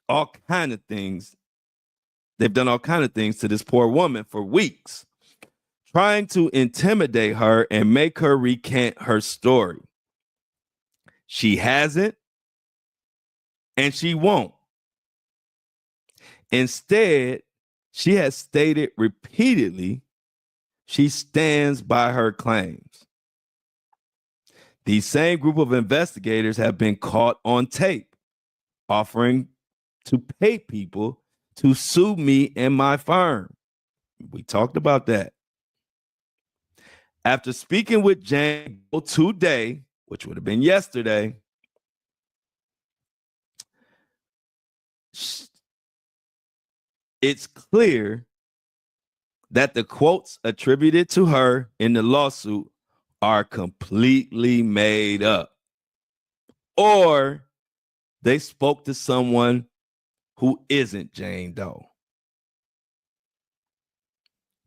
all kind of things. They've done all kind of things to this poor woman for weeks, trying to intimidate her and make her recant her story. She hasn't, and she won't. Instead, she has stated repeatedly she stands by her claims. These same group of investigators have been caught on tape offering to pay people to sue me and my firm. We talked about that. After speaking with Jane today, which would have been yesterday, it's clear that the quotes attributed to her in the lawsuit are completely made up, or they spoke to someone who isn't Jane Doe.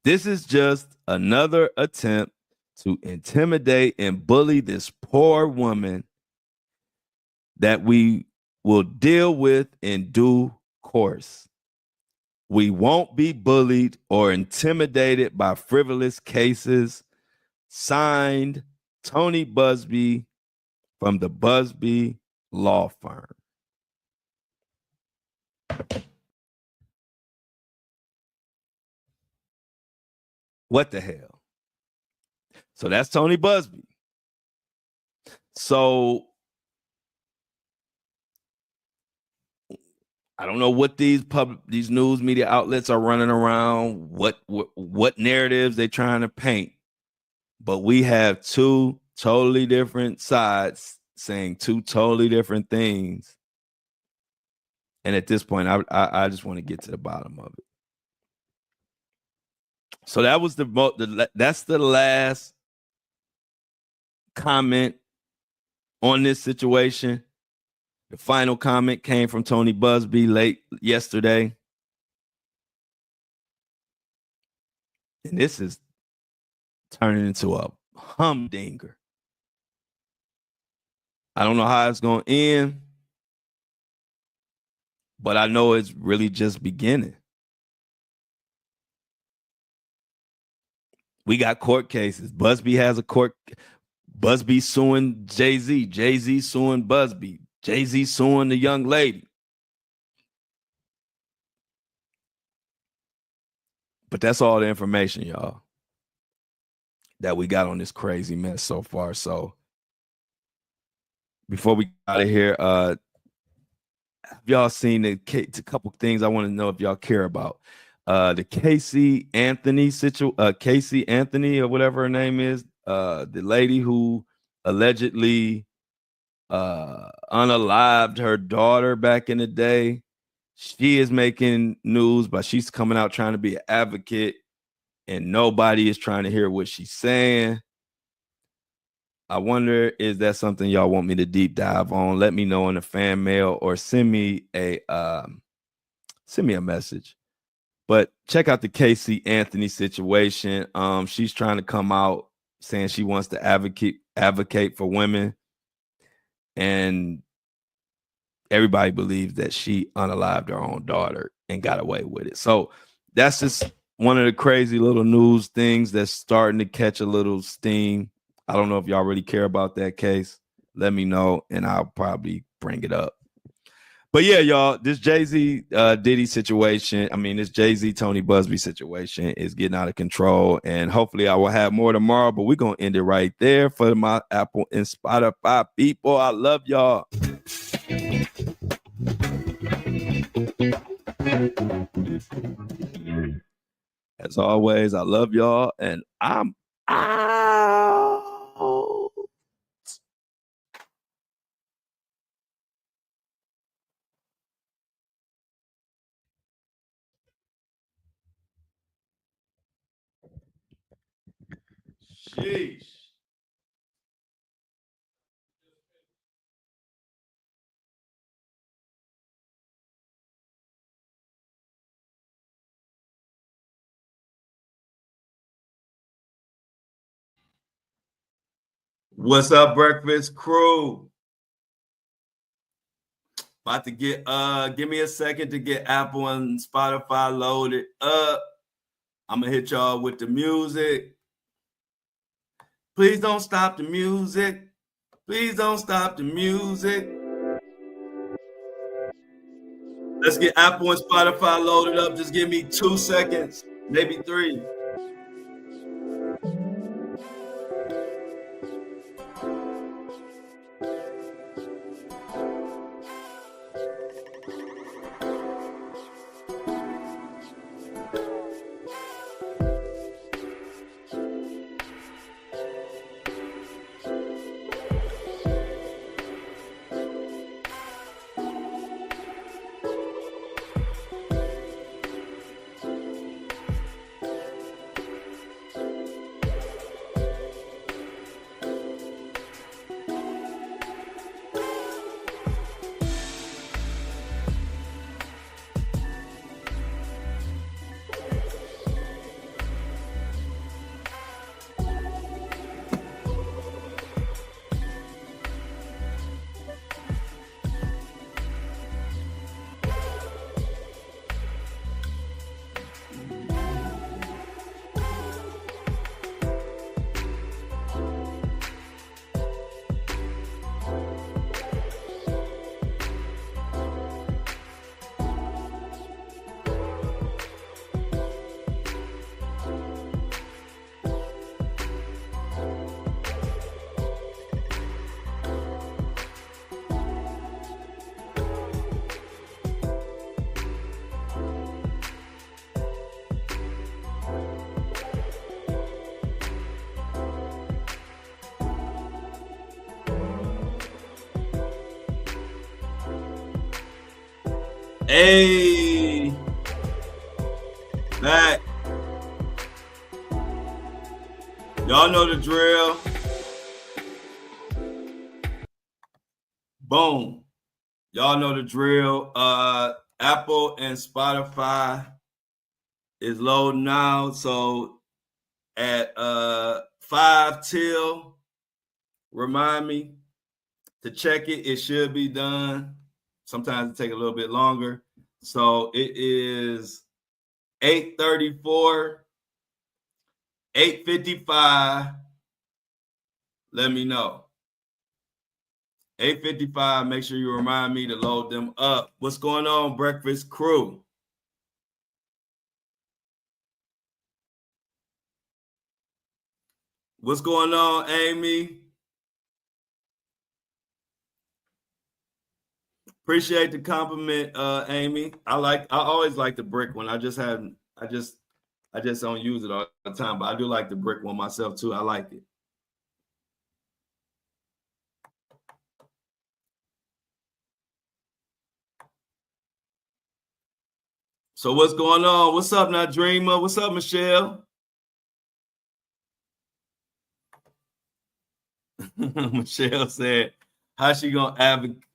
This is just another attempt to intimidate and bully this poor woman that we will deal with in due course. We won't be bullied or intimidated by frivolous cases. Signed, Tony Buzbee from the Buzbee Law Firm. What the hell? So that's Tony Buzbee. So I don't know what these news media outlets are running around, what narratives they're trying to paint, but we have two totally different sides saying two totally different things. And at this point, I just want to get to the bottom of it. So that was that's the last comment on this situation. The final comment came from Tony Buzbee late yesterday. And this is turning into a humdinger. I don't know how it's going to end, but I know it's really just beginning. We got court cases. Buzbee has a court. Buzbee suing Jay-Z. Jay-Z suing Buzbee. Jay-Z suing the young lady. But that's all the information, y'all, that we got on this crazy mess so far. So before we get out of here, have y'all seen a couple things I want to know if y'all care about? The Casey Anthony Casey Anthony or whatever her name is, the lady who allegedly unalived her daughter back in the day. She is making news, but she's coming out trying to be an advocate, and nobody is trying to hear what she's saying. I wonder, is that something y'all want me to deep dive on? Let me know in the fan mail or send me a message. But check out the Casey Anthony situation. She's trying to come out saying she wants to advocate for women, and everybody believes that she unalived her own daughter and got away with it. So that's just one of the crazy little news things that's starting to catch a little steam. I don't know if y'all really care about that case. Let me know, and I'll probably bring it up. But yeah, y'all, this Jay-Z Diddy situation, this Jay-Z Tony Buzbee situation is getting out of control, and hopefully I will have more tomorrow, but we're going to end it right there for my Apple and Spotify people. I love y'all. As always, I love y'all, and I'm out. Sheesh. What's up, breakfast crew? About to get give me a second to get Apple and Spotify loaded up. I'm gonna hit y'all with the music. Please don't stop the music. Please don't stop the music. Let's get Apple and Spotify loaded up. Just give me 2 seconds, maybe 3. Hey, back. Y'all know the drill. Boom. Y'all know the drill. Apple and Spotify is loading now. So at 5 till, remind me to check it. It should be done. Sometimes it take a little bit longer. So it is 8:34, 8:55. Let me know. 8:55. Make sure you remind me to load them up. What's going on, Breakfast Crew? What's going on, Amy? Appreciate the compliment, Amy. I always like the brick one. I just don't use it all the time, but I do like the brick one myself too. I like it. So what's going on? What's up, now, Dreamer? What's up, Michelle? Michelle said, "How she gonna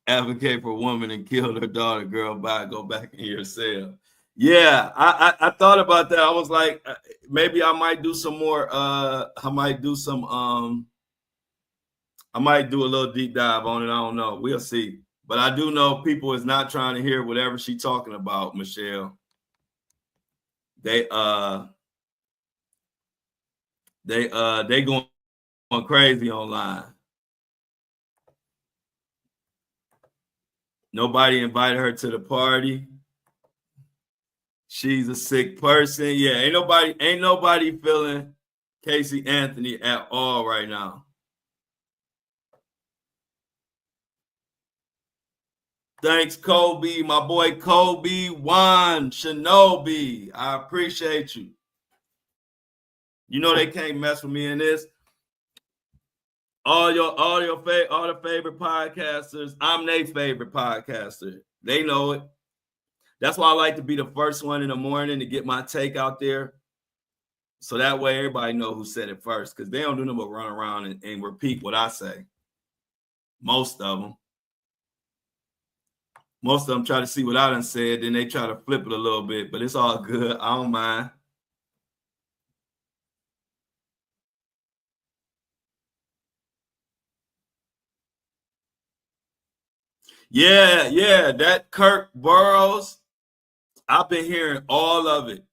advocate for a woman and kill her daughter? Girl, bye. Go back in your cell." Yeah, I thought about that. I was like, maybe I might do some more. I might do a little deep dive on it. I don't know. We'll see. But I do know people is not trying to hear whatever she's talking about, Michelle. They going crazy online. Nobody invited her to the party. She's a sick person. Yeah, ain't nobody feeling Casey Anthony at all right now. Thanks, Kobe, my boy Kobe Juan Shinobi. I appreciate you. You know they can't mess with me in this. All the favorite podcasters, I'm their favorite podcaster. They know it. That's why I like to be the first one in the morning to get my take out there. So that way everybody know who said it first, because they don't do nothing but run around and repeat what I say. Most of them. Most of them try to see what I done said, then they try to flip it a little bit, but it's all good. I don't mind. Yeah, that Kirk Burrows, I've been hearing all of it.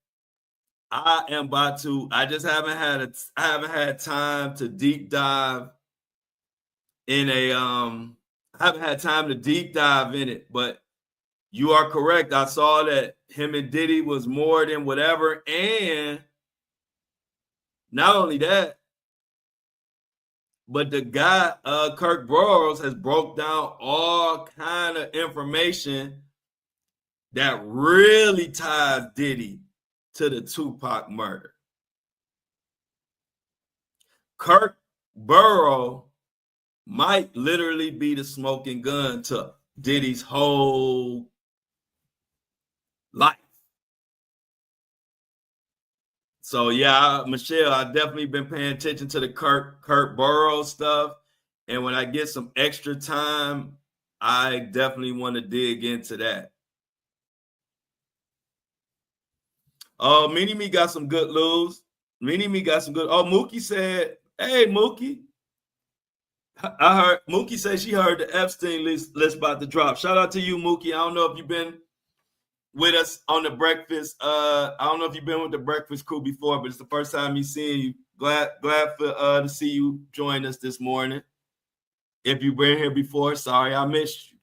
I just haven't had time to deep dive in I haven't had time to deep dive in it, but you are correct. I saw that him and Diddy was more than whatever, and not only that, but the guy, Kirk Burrows, has broke down all kind of information that really ties Diddy to the Tupac murder. Kirk Burrows might literally be the smoking gun to Diddy's whole life. So yeah, Michelle, I've definitely been paying attention to the Kirk Burrows stuff. And when I get some extra time, I definitely want to dig into that. Oh, Mini Me got some good news. Mini Me got some good. Oh, Mookie said, "Hey, Mookie." I heard Mookie say she heard the Epstein list about to drop. Shout out to you, Mookie. I don't know if you've been with us on the breakfast. I don't know if you've been with the breakfast crew before, but it's the first time me seeing you. Glad to see you join us this morning. If you've been here before, sorry I missed you.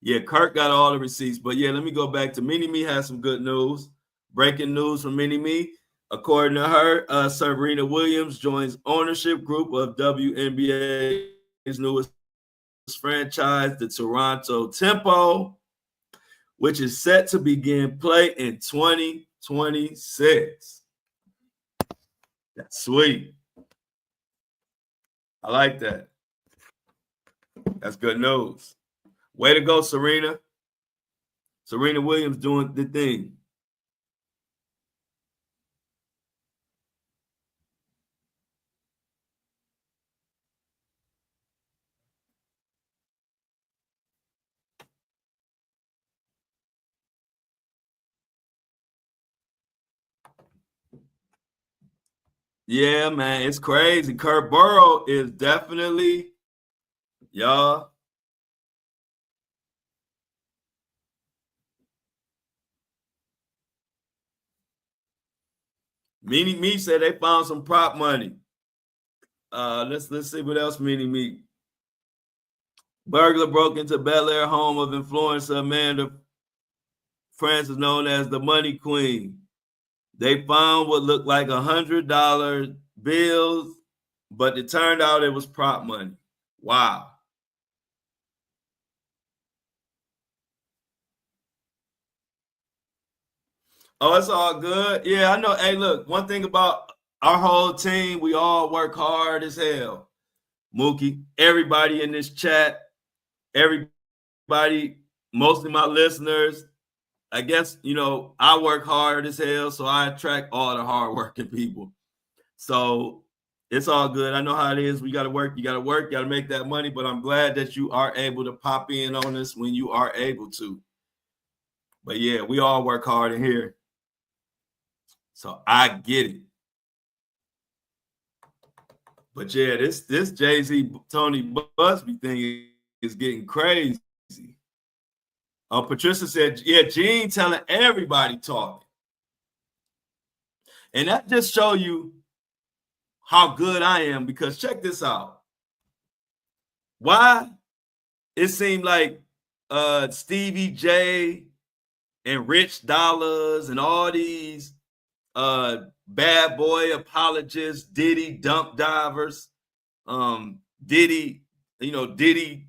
Yeah, Kirk got all the receipts, but yeah, let me go back to Mini Me has some good news. Breaking news from Mini Me. According to her, Serena Williams joins ownership group of WNBA's newest franchise, the Toronto Tempo, which is set to begin play in 2026. That's sweet. I like that. That's good news. Way to go, Serena. Serena Williams doing the thing. Yeah, man, it's crazy. Kirk Burrows is definitely, y'all. Meanie Me said they found some prop money. Let's see what else Meanie Me. Burglar broke into Bel Air home of influencer Amanda Francis, known as the Money Queen. They found what looked like $100 bills, but it turned out it was prop money. Wow. Oh, it's all good. Yeah, I know. Hey, look, one thing about our whole team, we all work hard as hell. Mookie, everybody in this chat, everybody, mostly my listeners, I guess, I work hard as hell, so I attract all the hardworking people. So it's all good. I know how it is. We got to work. You got to work. You got to make that money. But I'm glad that you are able to pop in on us when you are able to. But yeah, we all work hard in here. So I get it. But yeah, this Jay-Z Tony Buzbee thing is getting crazy. Patricia said, yeah, Gene telling everybody talking. And that just show you how good I am, because check this out. Why it seemed like Stevie J and Rich Dollars and all these bad boy apologists, Diddy dump divers, Diddy, Diddy,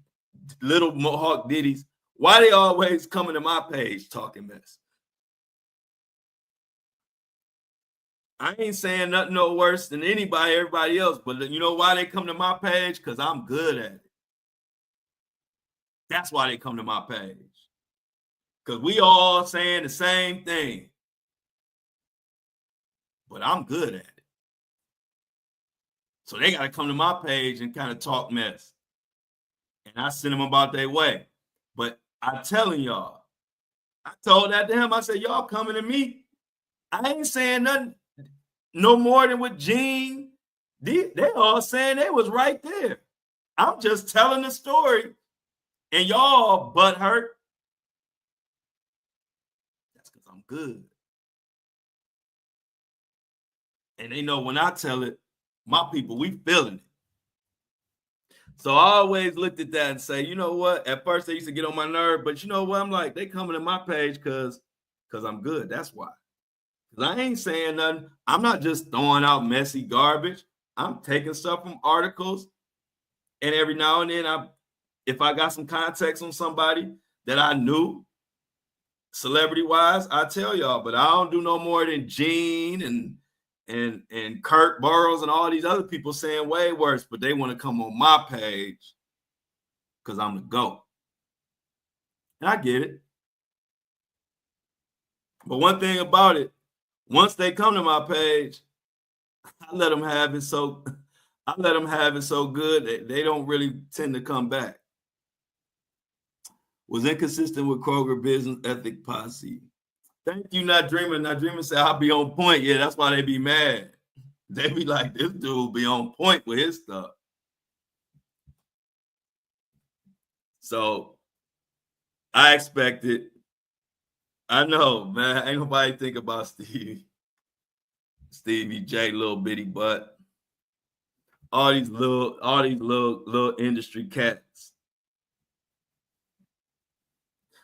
little Mohawk Diddies, why they always coming to my page talking mess? I ain't saying nothing no worse than everybody else, but you know why they come to my page? Because I'm good at it. That's why they come to my page. Because we all saying the same thing. But I'm good at it. So they got to come to my page and kind of talk mess. And I send them about their way. But I'm telling y'all, I told that to him. I said, y'all coming to me. I ain't saying nothing no more than with Gene. They all saying they was right there. I'm just telling the story. And y'all butt hurt. That's because I'm good. And they know when I tell it, my people, we feeling it. So I always looked at that and say, you know what? At first they used to get on my nerve, but you know what? I'm like, they coming to my page because I'm good. That's why. Because I ain't saying nothing. I'm not just throwing out messy garbage. I'm taking stuff from articles. And every now and then, if I got some context on somebody that I knew, celebrity-wise, I tell y'all. But I don't do no more than Gene and Kurt Burrows and all these other people saying way worse, but they want to come on my page because I'm the GOAT. And I get it. But one thing about it, once they come to my page, I let them have it so good they don't really tend to come back. Was inconsistent with Kroger business ethic policy. Thank you, Not Dreaming. Not Dreaming said I'll be on point. Yeah, that's why they be mad. They be like, this dude be on point with his stuff. So I expect it. I know, man. Ain't nobody think about Stevie J, little bitty butt. All these little industry cats.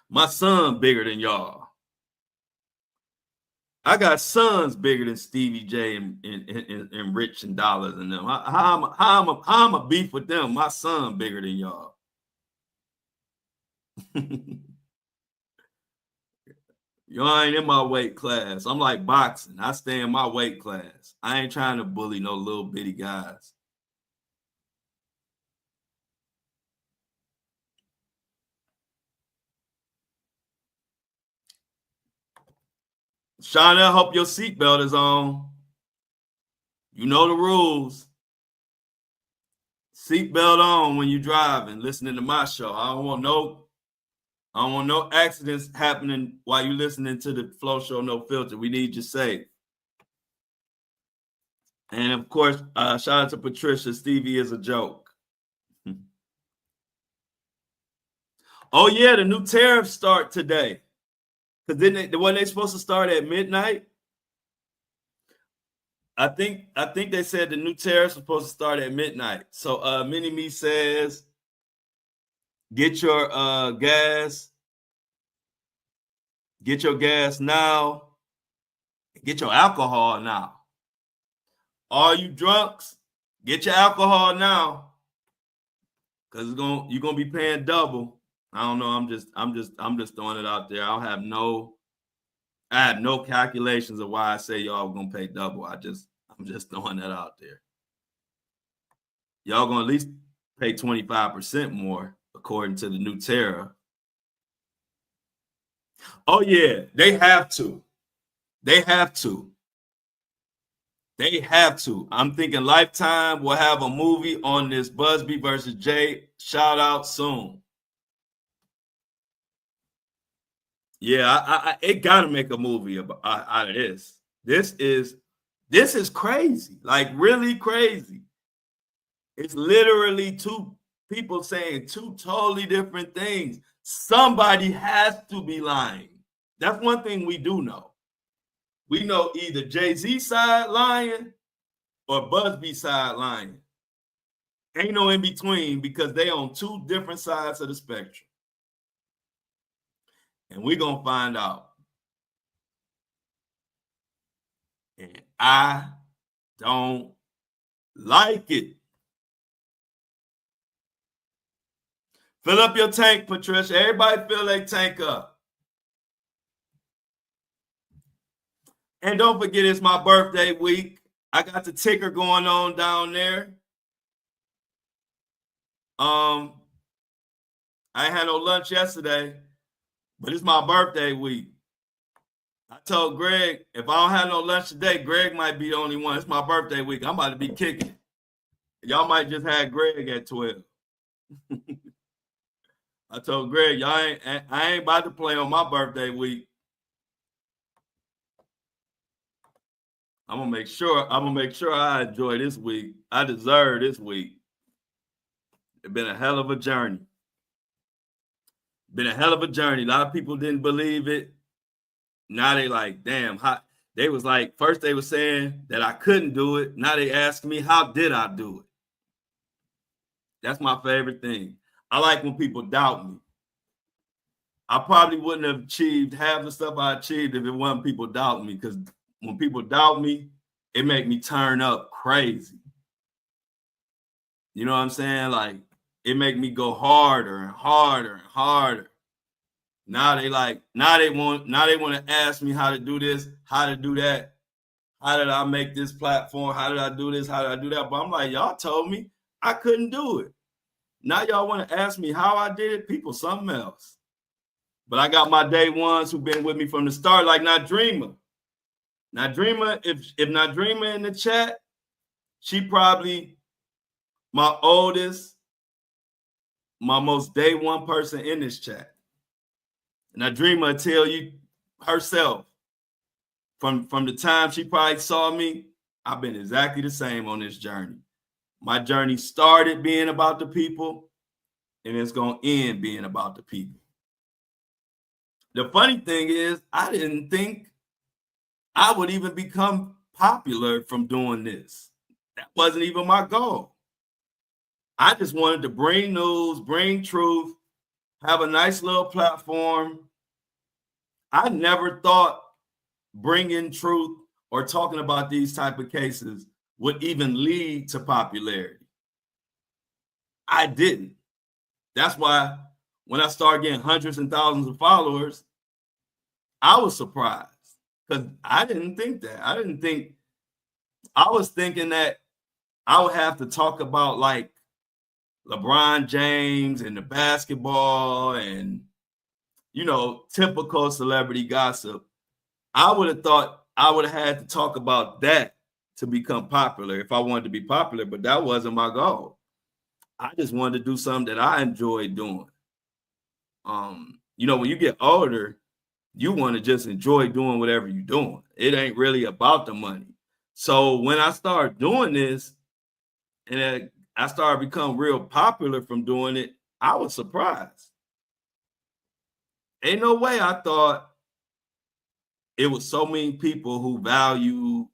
My son bigger than y'all. I got sons bigger than Stevie J and Rich and Dollars and them. How I'm a beef with them? My son bigger than y'all. Y'all ain't in my weight class. I'm like boxing. I stay in my weight class. I ain't trying to bully no little bitty guys. Shauna, I hope your seatbelt is on. You know the rules. Seatbelt on when you're driving, listening to my show. I don't want no accidents happening while you're listening to the Flo Show No Filter. We need you safe. And of course, shout out to Patricia. Stevie is a joke. Oh yeah, the new tariffs start today. 'Cause wasn't they supposed to start at midnight? I think they said the new tariffs are supposed to start at midnight. So Mini Me says, get your gas now, get your alcohol now. All you drunks, get your alcohol now, because you're gonna be paying double. I don't know. I'm just throwing it out there. I have no calculations of why I say y'all gonna pay double. I'm just throwing that out there. Y'all gonna at least pay 25% more according to the new tariff. Oh yeah, they have to. They have to. They have to. I'm thinking Lifetime will have a movie on this Buzbee versus Jay shout out soon. Yeah, it gotta make a movie out of this. This is crazy, like really crazy. It's literally two people saying two totally different things. Somebody has to be lying. That's one thing we do know. We know either Jay-Z side lying or Buzbee side lying. Ain't no in between because they on two different sides of the spectrum. And we're going to find out. And I don't like it. Fill up your tank, Patricia. Everybody fill their tank up. And don't forget, it's my birthday week. I got the ticker going on down there. I ain't had no lunch yesterday, but it's my birthday week. I told Greg, if I don't have no lunch today, Greg might be the only one. It's my birthday week. I'm about to be kicking. Y'all might just have Greg at 12. I told Greg, I ain't about to play on my birthday week. I'm gonna make sure I enjoy this week. I deserve this week. It's been a hell of a journey. A lot of people didn't believe it. Now they like, damn, they was like, first they were saying that I couldn't do it. Now they ask me, how did I do it? That's my favorite thing. I like when people doubt me. I probably wouldn't have achieved half the stuff I achieved if it wasn't people doubting me, because when people doubt me, it make me turn up crazy. You know what I'm saying? Like, it make me go harder and harder and harder. Now they want to ask me how to do this, how to do that. How did I make this platform? How did I do this? How did I do that? But I'm like, y'all told me I couldn't do it. Now y'all want to ask me how I did it? People, something else. But I got my day ones who've been with me from the start, like Not Dreamer. Not Dreamer, if Not Dreamer in the chat, she probably my oldest, my most day one person in this chat. Not Dreamer tell you herself, from the time she probably saw me, I've been exactly the same on this journey. My journey started being about the people, and it's going to end being about the people. The funny thing is, I didn't think I would even become popular from doing this. That wasn't even my goal. I just wanted to bring news, bring truth, have a nice little platform. I never thought bringing truth or talking about these type of cases would even lead to popularity. I didn't. That's why when I started getting hundreds and thousands of followers, I was surprised, because I didn't think that. I was thinking that I would have to talk about like LeBron James and the basketball and, you know, typical celebrity gossip. I would have thought I would have had to talk about that to become popular if I wanted to be popular, but that wasn't my goal. I just wanted to do something that I enjoyed doing. You know, when you get older, you want to just enjoy doing whatever you're doing. It ain't really about the money. So when I started doing this and I started becoming real popular from doing it, I was surprised. Ain't no way I thought it was so many people who value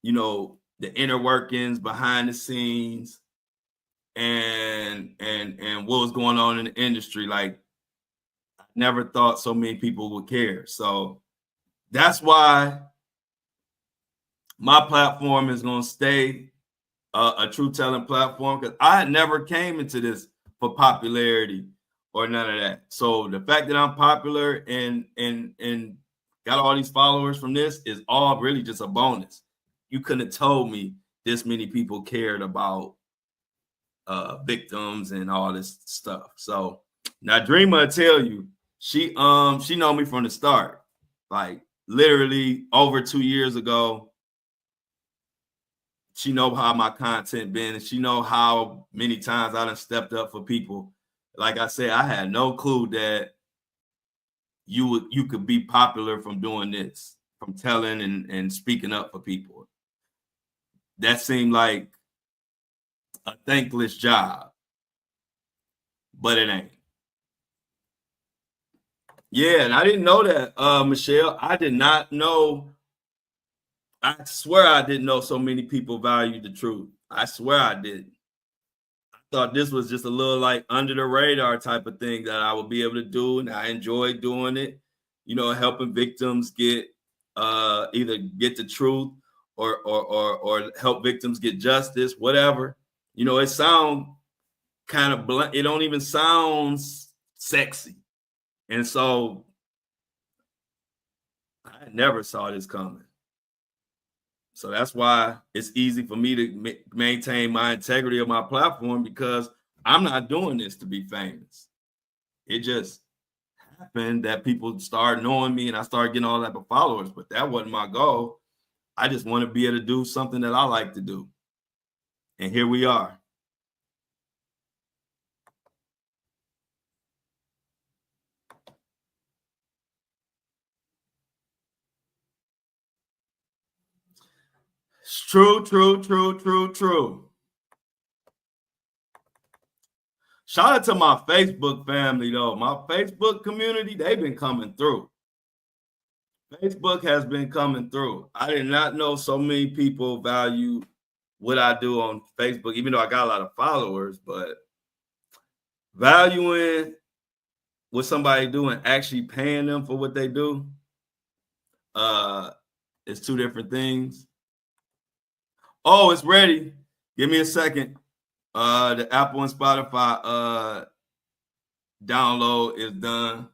you know, the inner workings behind the scenes and what was going on in the industry. Like, I never thought so many people would care. So that's why my platform is going to stay a true telling platform, because I had never came into this for popularity or none of that. So the fact that I'm popular and got all these followers from this is all really just a bonus. You couldn't have told me this many people cared about victims and all this stuff. So now Dreamer tell you, she know me from the start, like literally over 2 years ago. She know how my content been, and she know how many times I done stepped up for people. Like I said, I had no clue that you could be popular from doing this, from telling and speaking up for people. That seemed like a thankless job, but it ain't. Yeah, and I didn't know that, Michelle. I did not know. I swear I didn't know so many people valued the truth. I swear I didn't. I thought this was just a little like under the radar type of thing that I would be able to do, and I enjoyed doing it. You know, helping victims get either get the truth or help victims get justice, whatever. You know, it sounds kind of blunt. It don't even sound sexy, and so I never saw this coming. So that's why it's easy for me to maintain my integrity of my platform, because I'm not doing this to be famous. It just happened that people started knowing me and I started getting all type of followers, but that wasn't my goal. I just want to be able to do something that I like to do. And here we are. It's true. Shout out to my Facebook family, though. My Facebook community, they've been coming through. Facebook has been coming through. I did not know so many people value what I do on Facebook, even though I got a lot of followers, but valuing what somebody do and actually paying them for what they do is two different things. Oh, it's ready. Give me a second. The Apple and Spotify download is done.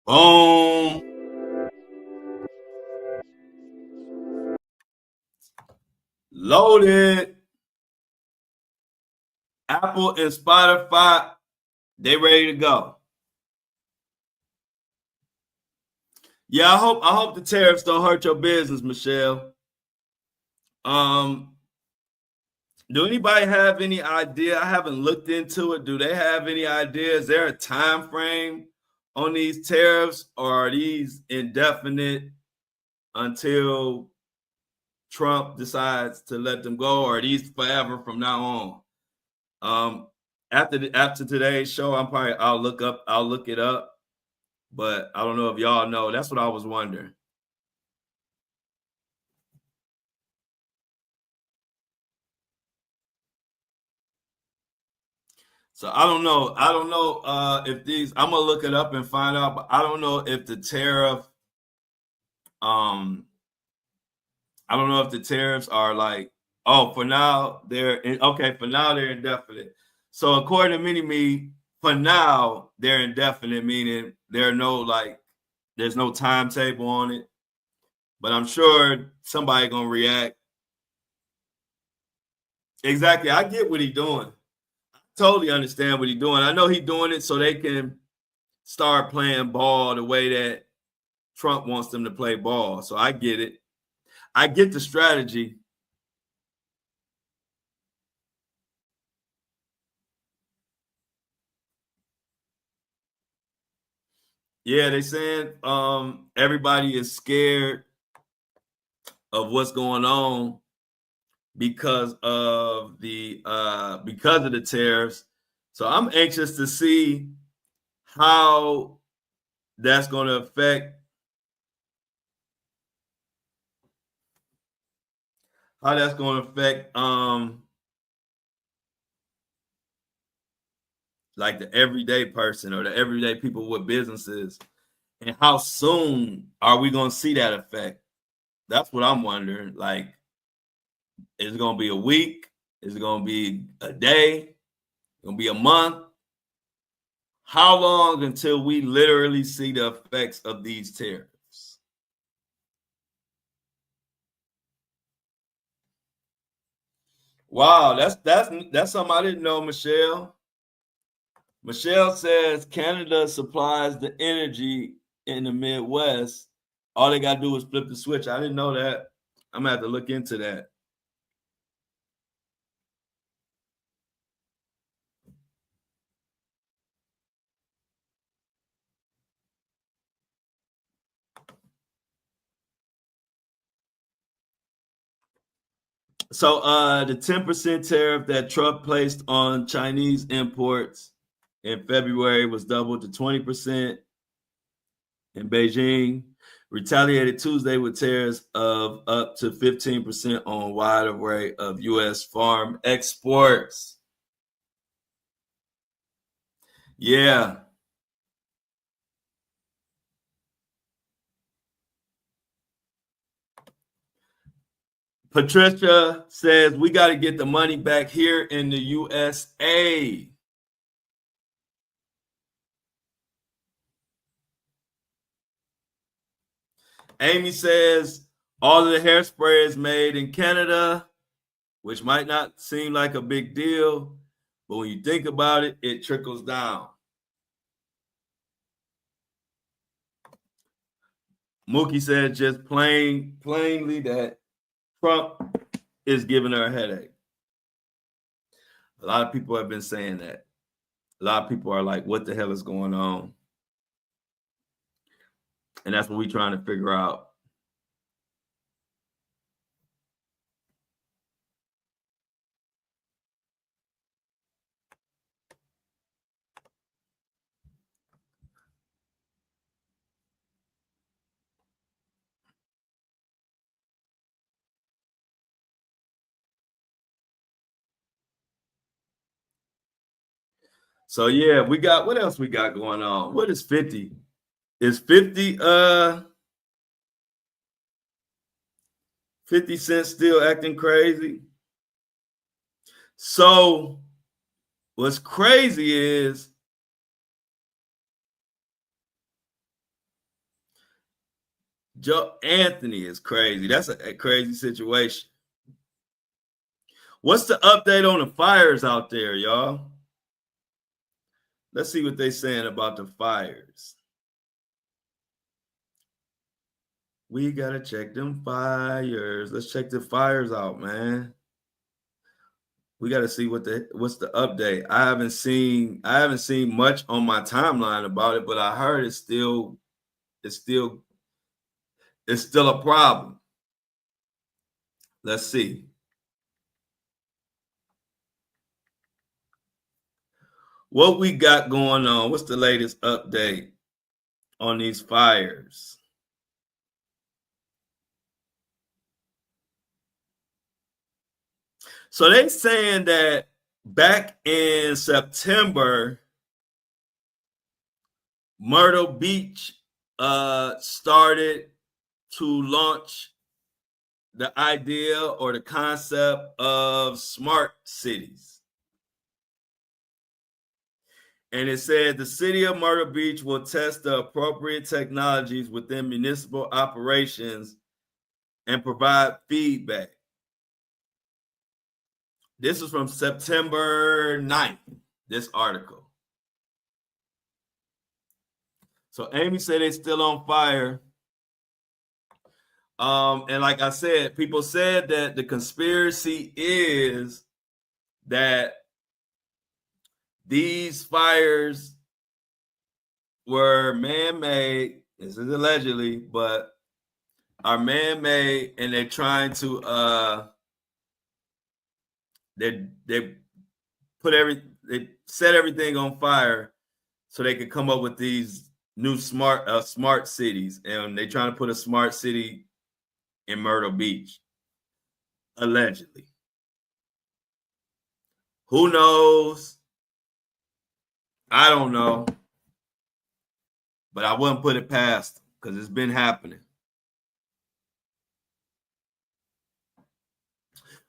Boom. Loaded. Apple Apple and Spotify, they ready to go. Yeah, I hope the tariffs don't hurt your business, Michelle. Do anybody have any idea? I haven't looked into it. Do they have any idea? Is there a time frame on these tariffs, or are these indefinite until Trump decides to let them go, or are these forever from now on? After today's show, I'll look it up, but I don't know if y'all know. That's what I was wondering. So I don't know. If these. I'm gonna look it up and find out, but I don't know if the tariff. I don't know if the tariffs are like, oh, for now they're okay. For now they're indefinite. So according to Mini-Me, for now they're indefinite, meaning there's no timetable on it. But I'm sure somebody gonna react. Exactly. I get what he's doing. I totally understand what he's doing. I know he's doing it so they can start playing ball the way that Trump wants them to play ball. So I get it. I get the strategy. Yeah, they saying everybody is scared of what's going on because of the tariffs. So I'm anxious to see how that's going to affect like the everyday person or the everyday people with businesses, and how soon are we going to see that effect? That's what I'm wondering. Like, is it going to be a week? Is it going to be a day? Going to be a month? How long until we literally see the effects of these tariffs? Wow, that's something I didn't know, Michelle. Michelle says Canada supplies the energy in the Midwest. All they got to do is flip the switch. I didn't know that. I'm going to have to look into that. So the 10% tariff that Trump placed on Chinese imports in February was doubled to 20%. In Beijing retaliated Tuesday with tariffs of up to 15% on a wide array of U.S. farm exports. Yeah. Patricia says we got to get the money back here in the USA. Amy says all of the hairspray is made in Canada, which might not seem like a big deal, but when you think about it, it trickles down. Mookie said just plainly that Trump is giving her a headache. A lot of people have been saying that. A lot of people are like, what the hell is going on? And that's what we're trying to figure out. So yeah, we got what else we got going on? What is 50? Is 50 Cent still acting crazy? So what's crazy is Joe Anthony is crazy. That's a crazy situation. What's the update on the fires out there, y'all? Let's see what they're saying about the fires. We gotta check them fires. Let's check the fires out, man. We gotta see what's the update. I haven't seen much on my timeline about it, but I heard it's still a problem. Let's see. What we got going on? What's the latest update on these fires? So they saying that back in September, Myrtle Beach started to launch the idea or the concept of smart cities. And it said the city of Myrtle Beach will test the appropriate technologies within municipal operations and provide feedback. This is from September 9th, this article. So Amy said they're still on fire. And like I said, people said that the conspiracy is that these fires were man-made. This is allegedly, but are man-made, and they're trying to they set everything on fire so they could come up with these new smart cities, and they're trying to put a smart city in Myrtle Beach, allegedly. Who knows? I don't know, but I wouldn't put it past them because it's been happening.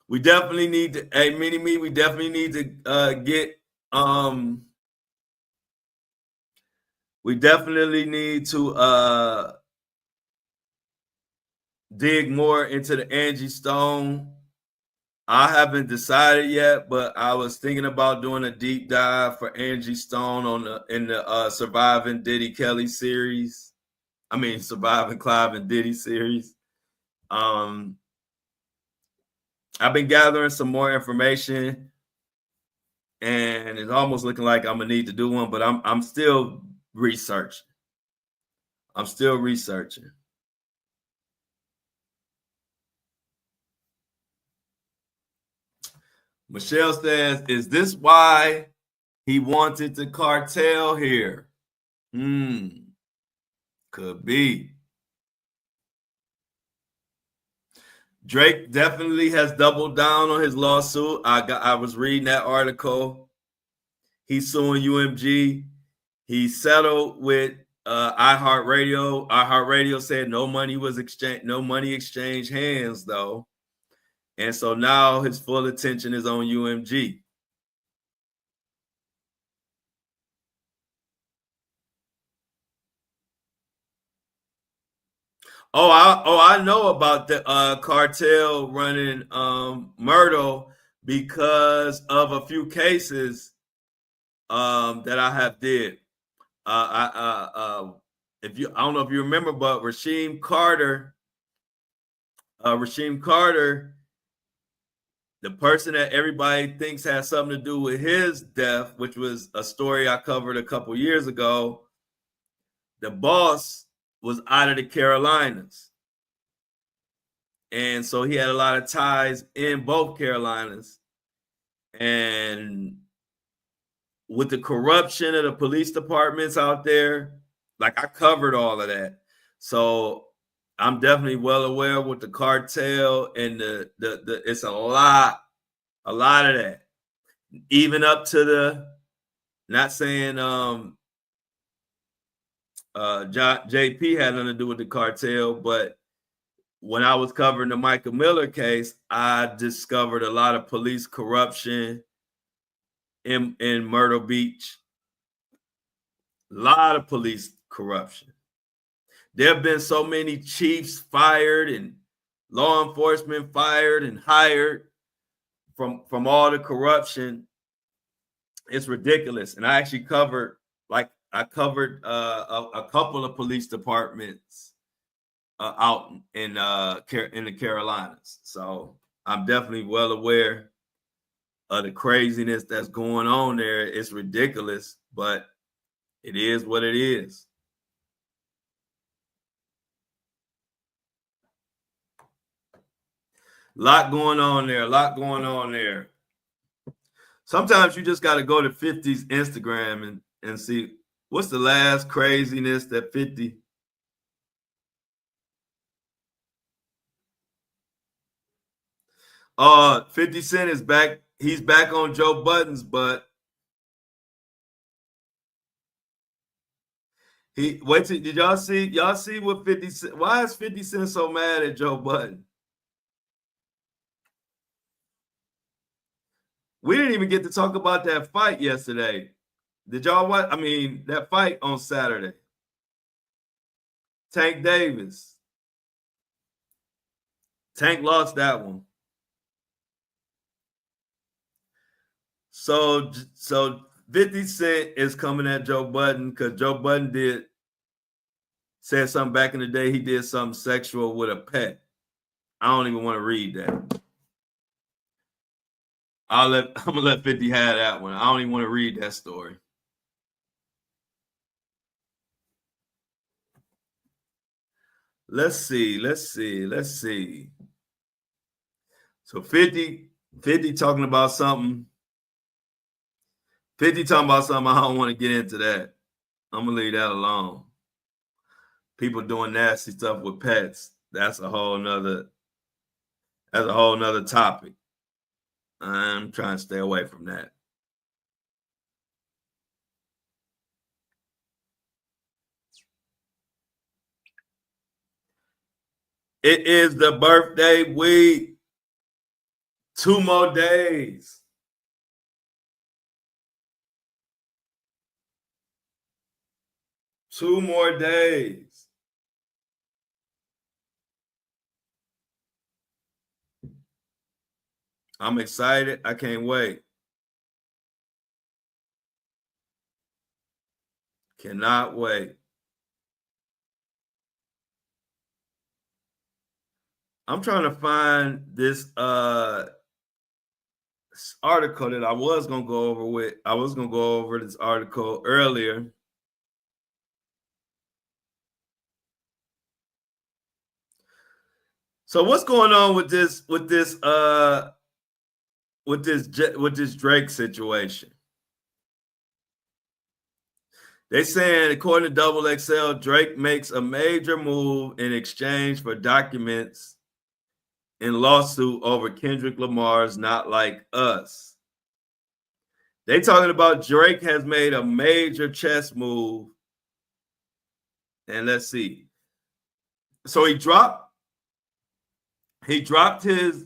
We definitely need to, hey, Mini-Me, we definitely need to we definitely need to dig more into the Angie Stone. I haven't decided yet, but I was thinking about doing a deep dive for Angie Stone in the Surviving Diddy Kelly series. I mean, Surviving Clive and Diddy series. I've been gathering some more information, and it's almost looking like I'm gonna need to do one, but I'm still researching. Michelle says, is this why he wanted the cartel here? Could be. Drake definitely has doubled down on his lawsuit. I was reading that article. He's suing UMG. He settled with iHeartRadio. iHeartRadio said no money exchanged hands though. And so now his full attention is on UMG. I know about the cartel running Myrtle because of a few cases that I have did. I don't know if you remember, but Rasheem Carter, the person that everybody thinks has something to do with his death, which was a story I covered a couple years ago, the boss was out of the Carolinas. And so he had a lot of ties in both Carolinas. And with the corruption of the police departments out there, like I covered all of that. So I'm definitely well aware with the cartel and the it's a lot of that. Even up to the, not saying JP had nothing to do with the cartel, but when I was covering the Michael Miller case, I discovered a lot of police corruption in Myrtle Beach. A lot of police corruption. There have been so many chiefs fired and law enforcement fired and hired from all the corruption, it's ridiculous. And I actually covered a couple of police departments out in the Carolinas. So I'm definitely well aware of the craziness that's going on there. It's ridiculous, but it is what it is. A lot going on there. Sometimes you just got to go to 50's Instagram and see what's the last craziness that 50. 50 Cent is back. He's back on Joe Budden's butt. Did y'all see what 50 Cent? Why is 50 Cent so mad at Joe Budden? We didn't even get to talk about that fight yesterday. Did y'all watch? I mean, that fight on Saturday. Tank Davis. Tank lost that one. So 50 Cent is coming at Joe Budden because Joe Budden said something back in the day. He did something sexual with a pet. I don't even want to read that. I'm gonna let 50 have that one. I don't even want to read that story. Let's see. So 50 talking about something. 50 talking about something. I don't want to get into that. I'm gonna leave that alone. People doing nasty stuff with pets. That's a whole nother topic. I'm trying to stay away from that. It is the birthday week. 2 more days. Two more days. I'm excited. I can't wait. Cannot wait. I'm trying to find this article that I was gonna go over with. I was gonna go over this article earlier. So what's going on with this Drake situation? They saying, according to Double XL, Drake makes a major move in exchange for documents in lawsuit over Kendrick Lamar's Not Like Us. They talking about Drake has made a major chess move. And let's see. So he dropped his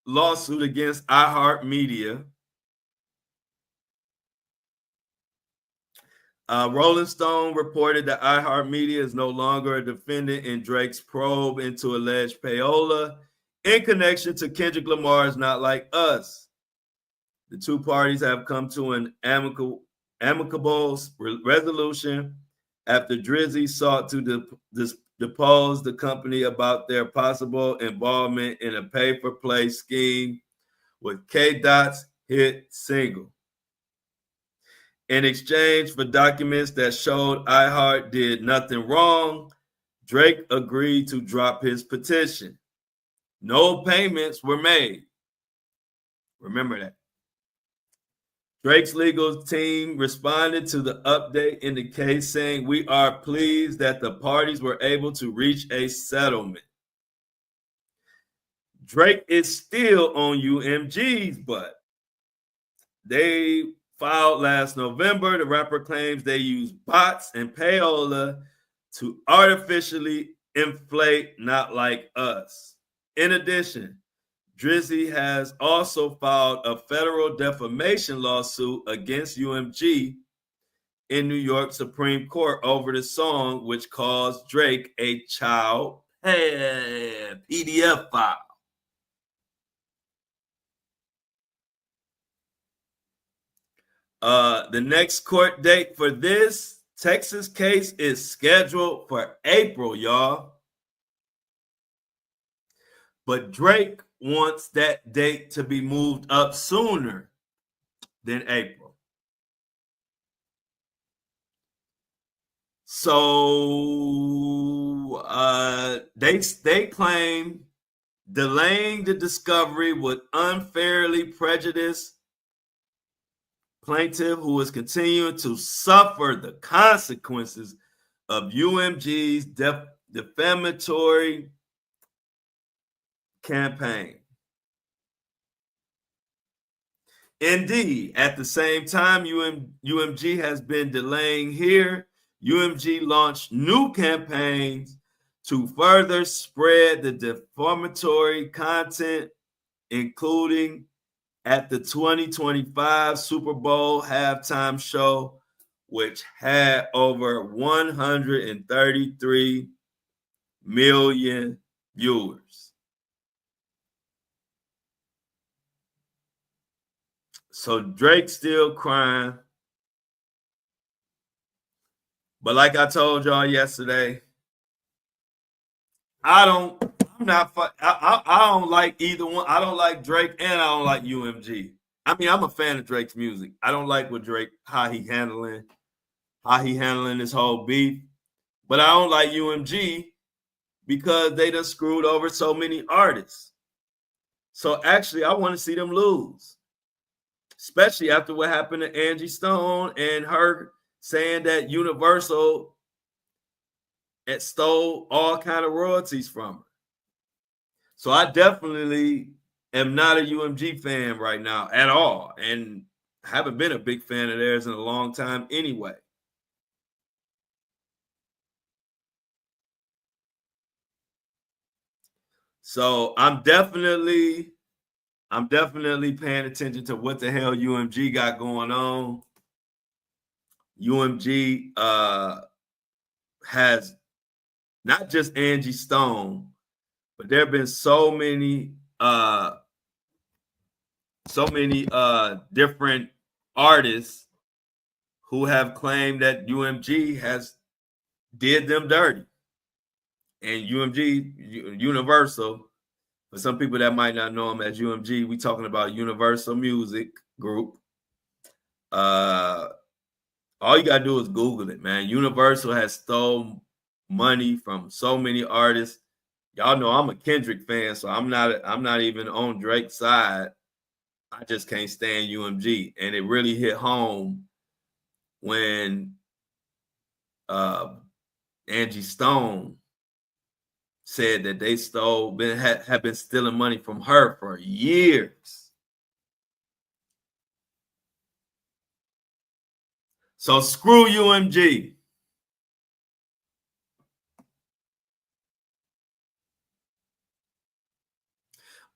lawsuit against iHeartMedia. Rolling Stone reported that iHeartMedia is no longer a defendant in Drake's probe into alleged payola in connection to Kendrick Lamar's Not Like Us. The two parties have come to an amicable resolution after Drizzy sought to depose the company about their possible involvement in a pay-for-play scheme with K-Dot's hit single. In exchange for documents that showed iHeart did nothing wrong, Drake agreed to drop his petition. No payments were made. Remember that. Drake's legal team responded to the update in the case saying, "We are pleased that the parties were able to reach a settlement." Drake is still on UMG's butt. They filed last November. The rapper claims they used bots and payola to artificially inflate Not Like Us. In addition, Drizzy has also filed a federal defamation lawsuit against UMG in New York Supreme Court over the song, which calls Drake a child PDF file. The next court date for this Texas case is scheduled for April, y'all. But Drake wants that date to be moved up sooner than April. So they claim delaying the discovery would unfairly prejudice plaintiff who is continuing to suffer the consequences of UMG's defamatory campaign. Indeed, at the same time UMG has been delaying here, UMG launched new campaigns to further spread the defamatory content, including at the 2025 Super Bowl halftime show, which had over 133 million viewers. So Drake's still crying. But like I told y'all yesterday, I don't like either one. I don't like Drake and I don't like UMG. I mean, I'm a fan of Drake's music. I don't like what Drake, how he handling this whole beef. But I don't like UMG because they done screwed over so many artists. So actually, I want to see them lose, especially after what happened to Angie Stone and her saying that Universal stole all kind of royalties from her. So I definitely am not a UMG fan right now at all, and haven't been a big fan of theirs in a long time anyway. So I'm definitely paying attention to what the hell UMG got going on. UMG has not just Angie Stone, but there have been so many different artists who have claimed that UMG has did them dirty. And UMG, Universal, for some people that might not know them as UMG, we talking about Universal Music Group. All you gotta do is Google it, man. Universal has stole money from so many artists. Y'all know I'm a Kendrick fan, so I'm not even on Drake's side. I just can't stand UMG, and it really hit home when Angie Stone said that they have been stealing money from her for years. So screw UMG.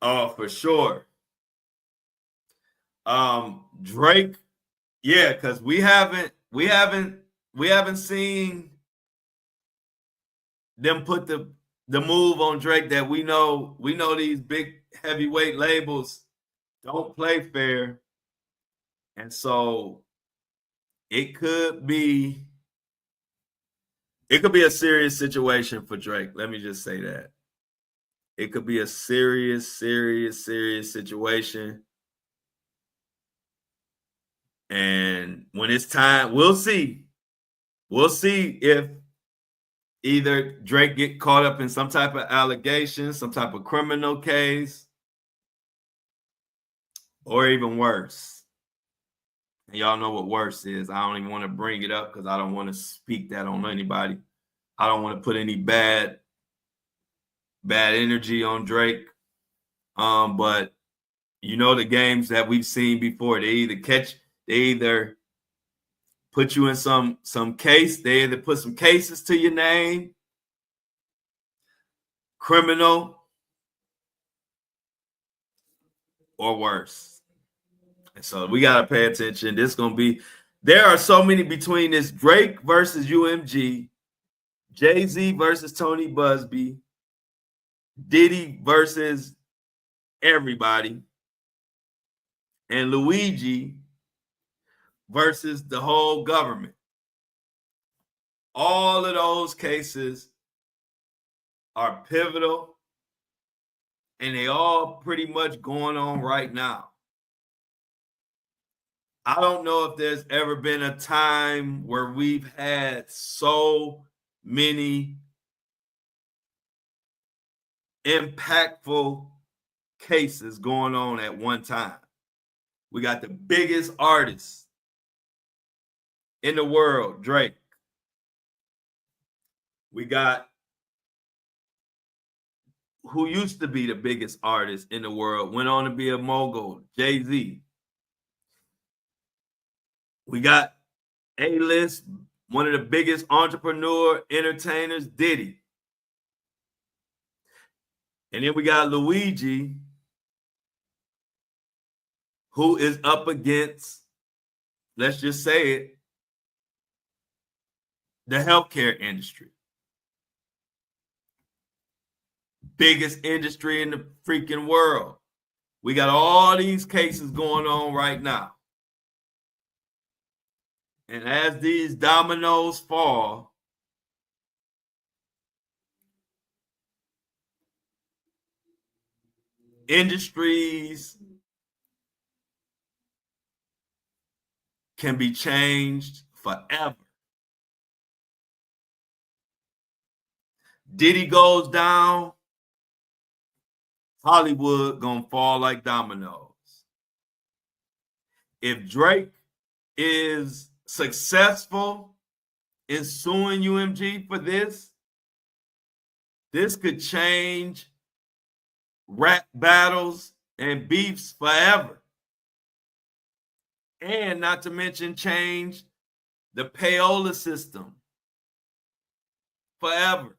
Oh, for sure. Drake, yeah, because we haven't seen them put the move on Drake that we know these big heavyweight labels don't play fair. And so it could be a serious situation for Drake. Let me just say that. It could be a serious situation. And when it's time, we'll see. We'll see if either Drake get caught up in some type of allegation, some type of criminal case, or even worse. And y'all know what worse is. I don't even want to bring it up because I don't want to speak that on anybody. I don't want to put any bad energy on Drake. But you know the games that we've seen before, they either put you in some case, they either put some cases to your name, criminal, or worse. And so we got to pay attention. There are so many between this Drake versus UMG, Jay-Z versus Tony Buzbee, Diddy versus everybody, and Luigi versus the whole government. All of those cases are pivotal, and they all pretty much going on right now. I don't know if there's ever been a time where we've had so many impactful cases going on at one time. We got the biggest artist in the world, Drake. We got who used to be the biggest artist in the world, went on to be a mogul, Jay-Z. We got A-list, one of the biggest entrepreneur entertainers, Diddy. And then we got Luigi, who is up against, let's just say it, the healthcare industry. Biggest industry in the freaking world. We got all these cases going on right now. And as these dominoes fall, industries can be changed forever. Diddy goes down, Hollywood gonna fall like dominoes. If Drake is successful in suing UMG for this could change rap battles and beefs forever. And not to mention change the payola system forever.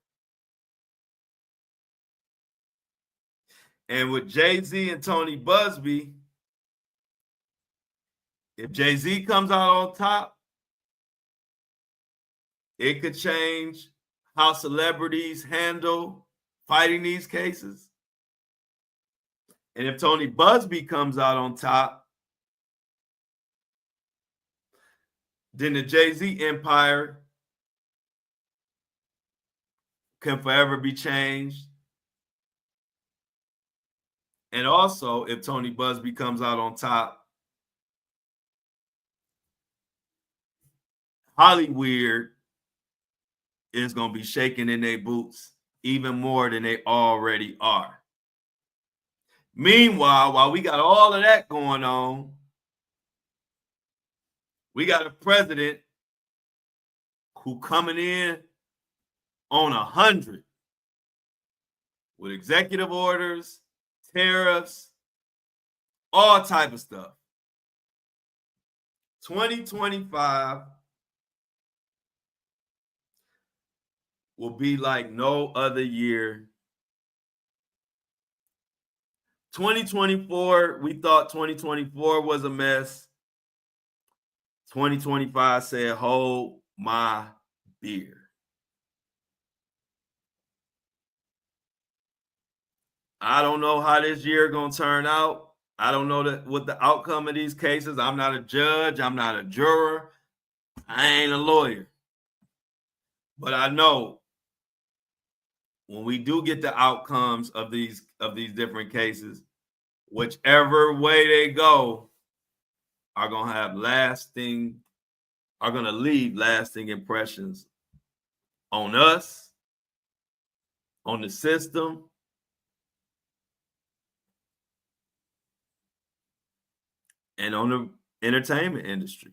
And with Jay-Z and Tony Buzbee, if Jay-Z comes out on top, it could change how celebrities handle fighting these cases. And if Tony Buzbee comes out on top, then the Jay-Z empire can forever be changed. And also, if Tony Buzbee comes out on top, Hollywood is going to be shaking in their boots even more than they already are. Meanwhile, while we got all of that going on, we got a president who coming in on 100 with executive orders, tariffs, all type of stuff. 2025 will be like no other year. 2024, we thought 2024 was a mess. 2025 said, hold my beer. I don't know how this year going to turn out. I don't know what the outcome of these cases. I'm not a judge. I'm not a juror. I ain't a lawyer. But I know when we do get the outcomes of these different cases, whichever way they go, are going to have are going to leave lasting impressions on us, on the system, and on the entertainment industry.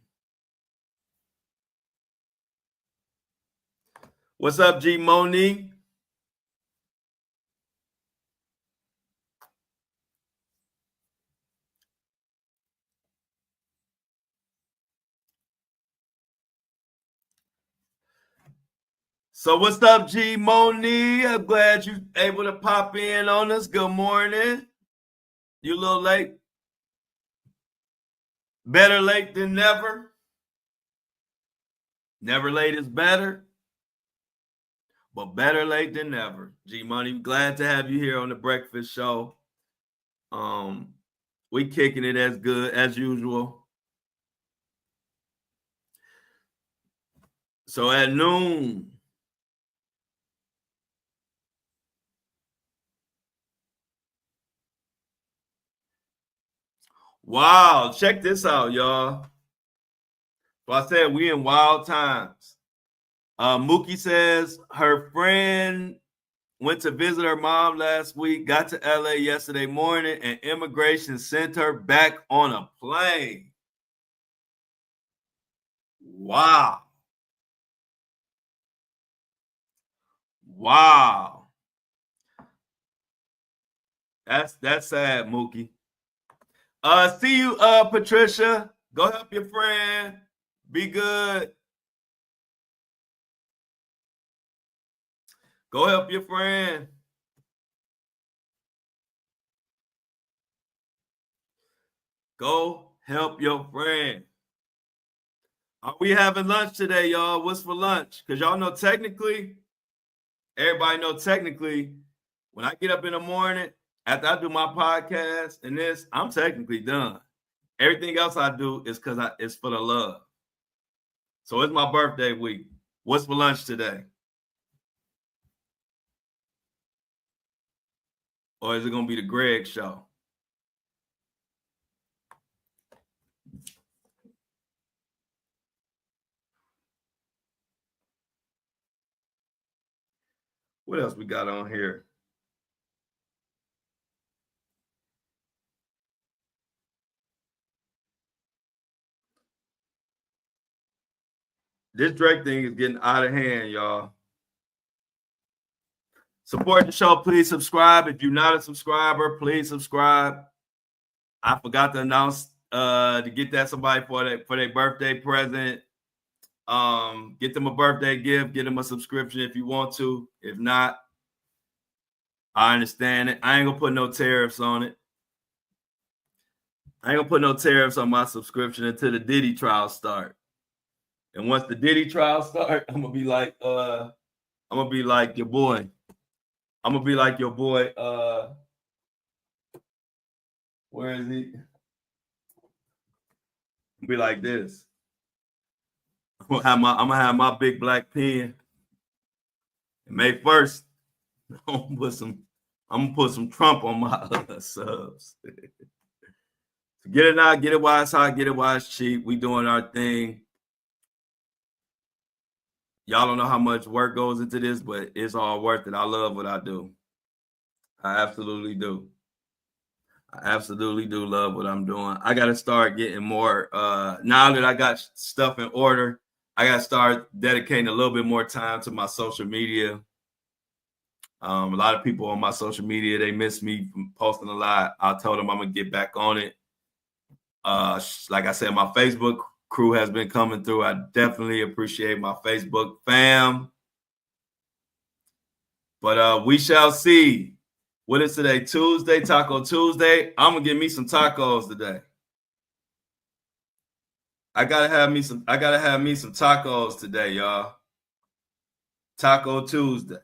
What's up, G Monique? So what's up, G Monique? I'm glad you're able to pop in on us. Good morning. You a little late? Better late than never. Never late is better, but better late than never. G Money, glad to have you here on the Breakfast Show. We kicking it as good as usual. So at noon, wow, check this out, y'all. So I said we in wild times. Mookie says her friend went to visit her mom last week, got to LA yesterday morning, and immigration sent her back on a plane. Wow. Wow. That's sad, Mookie. See you, Patricia. Go help your friend. Be good. Go help your friend. Go help your friend. Are we having lunch today, y'all? What's for lunch? Because y'all know technically, everybody know technically, when I get up in the morning, after I do my podcast and this, I'm technically done. Everything else I do is because it's for the love. So it's my birthday week. What's for lunch today? Or is it going to be the Greg show? What else we got on here? This Drake thing is getting out of hand, y'all. Support the show. Please subscribe. If you're not a subscriber, please subscribe. I forgot to announce to get that somebody for their birthday present. Get them a birthday gift. Get them a subscription if you want to. If not, I understand it. I ain't gonna put no tariffs on it. I ain't gonna put no tariffs on my subscription until the Diddy trial start. And once the Diddy trial start, I'm gonna be like your boy. I'm gonna be like your boy. Where is he? Be like this. I'm gonna have my big black pen. And May 1st, I'm gonna put some Trump on my subs. Get it now, get it while it's hot, get it while it's cheap. We doing our thing. Y'all don't know how much work goes into this, but it's all worth it. I love what I do. I absolutely do. I absolutely do love what I'm doing. I got to start getting more. Now that I got stuff in order, I got to start dedicating a little bit more time to my social media. A lot of people on my social media, they miss me from posting a lot. I told them I'm going to get back on it. Like I said, my Facebook crew has been coming through. I definitely appreciate my Facebook fam. But we shall see. What is today? Tuesday, Taco Tuesday. I'm gonna get me some tacos today. I gotta have me some tacos today, y'all. Taco Tuesday.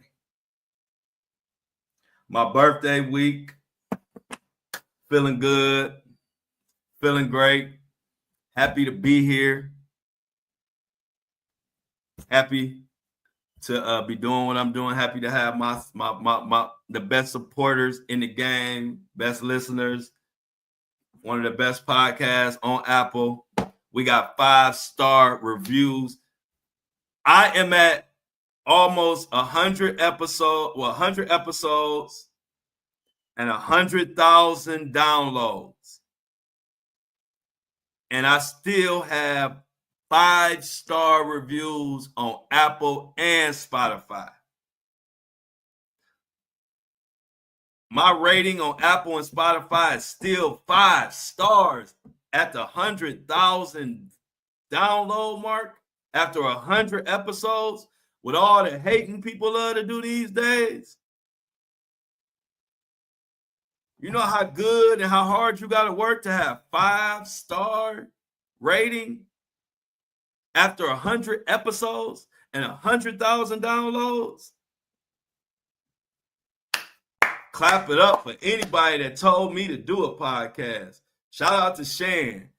My birthday week. Feeling good. Feeling great. Happy to be here. Happy to be doing what I'm doing. Happy to have my the best supporters in the game, best listeners, one of the best podcasts on Apple. We got 5-star reviews. I am at almost 100 episodes and 100,000 downloads. And I still have 5-star reviews on Apple and Spotify. My rating on Apple and Spotify is still 5 stars at the 100,000 download mark after 100 episodes with all the hating people love to do these days. You know how good and how hard you got to work to have 5-star rating after 100 episodes and 100,000 downloads? Clap it up for anybody that told me to do a podcast. Shout out to Shan,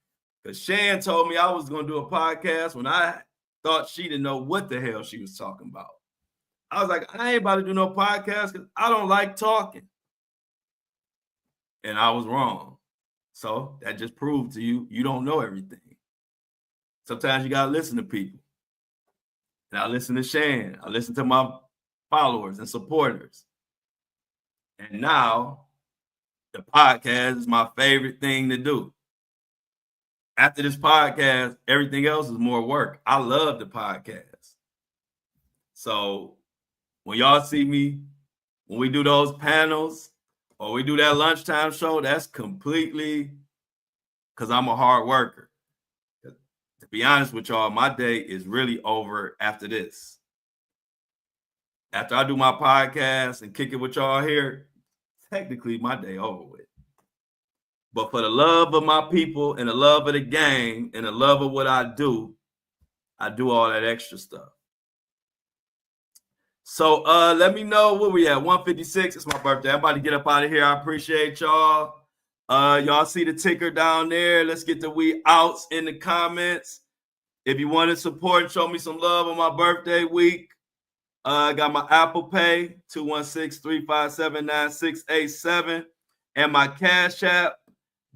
because Shan told me I was going to do a podcast when I thought she didn't know what the hell she was talking about. I was like, I ain't about to do no podcast because I don't like talking. And I was wrong. So that just proved to you, you don't know everything. Sometimes you got to listen to people. And I listen to Shan. I listen to my followers and supporters. And now the podcast is my favorite thing to do. After this podcast, everything else is more work. I love the podcast. So when y'all see me, when we do those panels or we do that lunchtime show, that's completely because I'm a hard worker. To be honest with y'all, my day is really over after this. After I do my podcast and kick it with y'all here, technically my day over with. But for the love of my people and the love of the game and the love of what I do all that extra stuff. So let me know where we at. 156. It's my birthday. I'm about to get up out of here. I appreciate y'all. Y'all see the ticker down there. Let's get the we outs in the comments. If you want to support and show me some love on my birthday week, I got my Apple Pay, 216-357-9687. And my Cash App,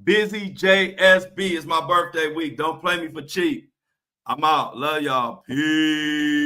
Busy JSB. Is my birthday week. Don't play me for cheap. I'm out. Love y'all. Peace.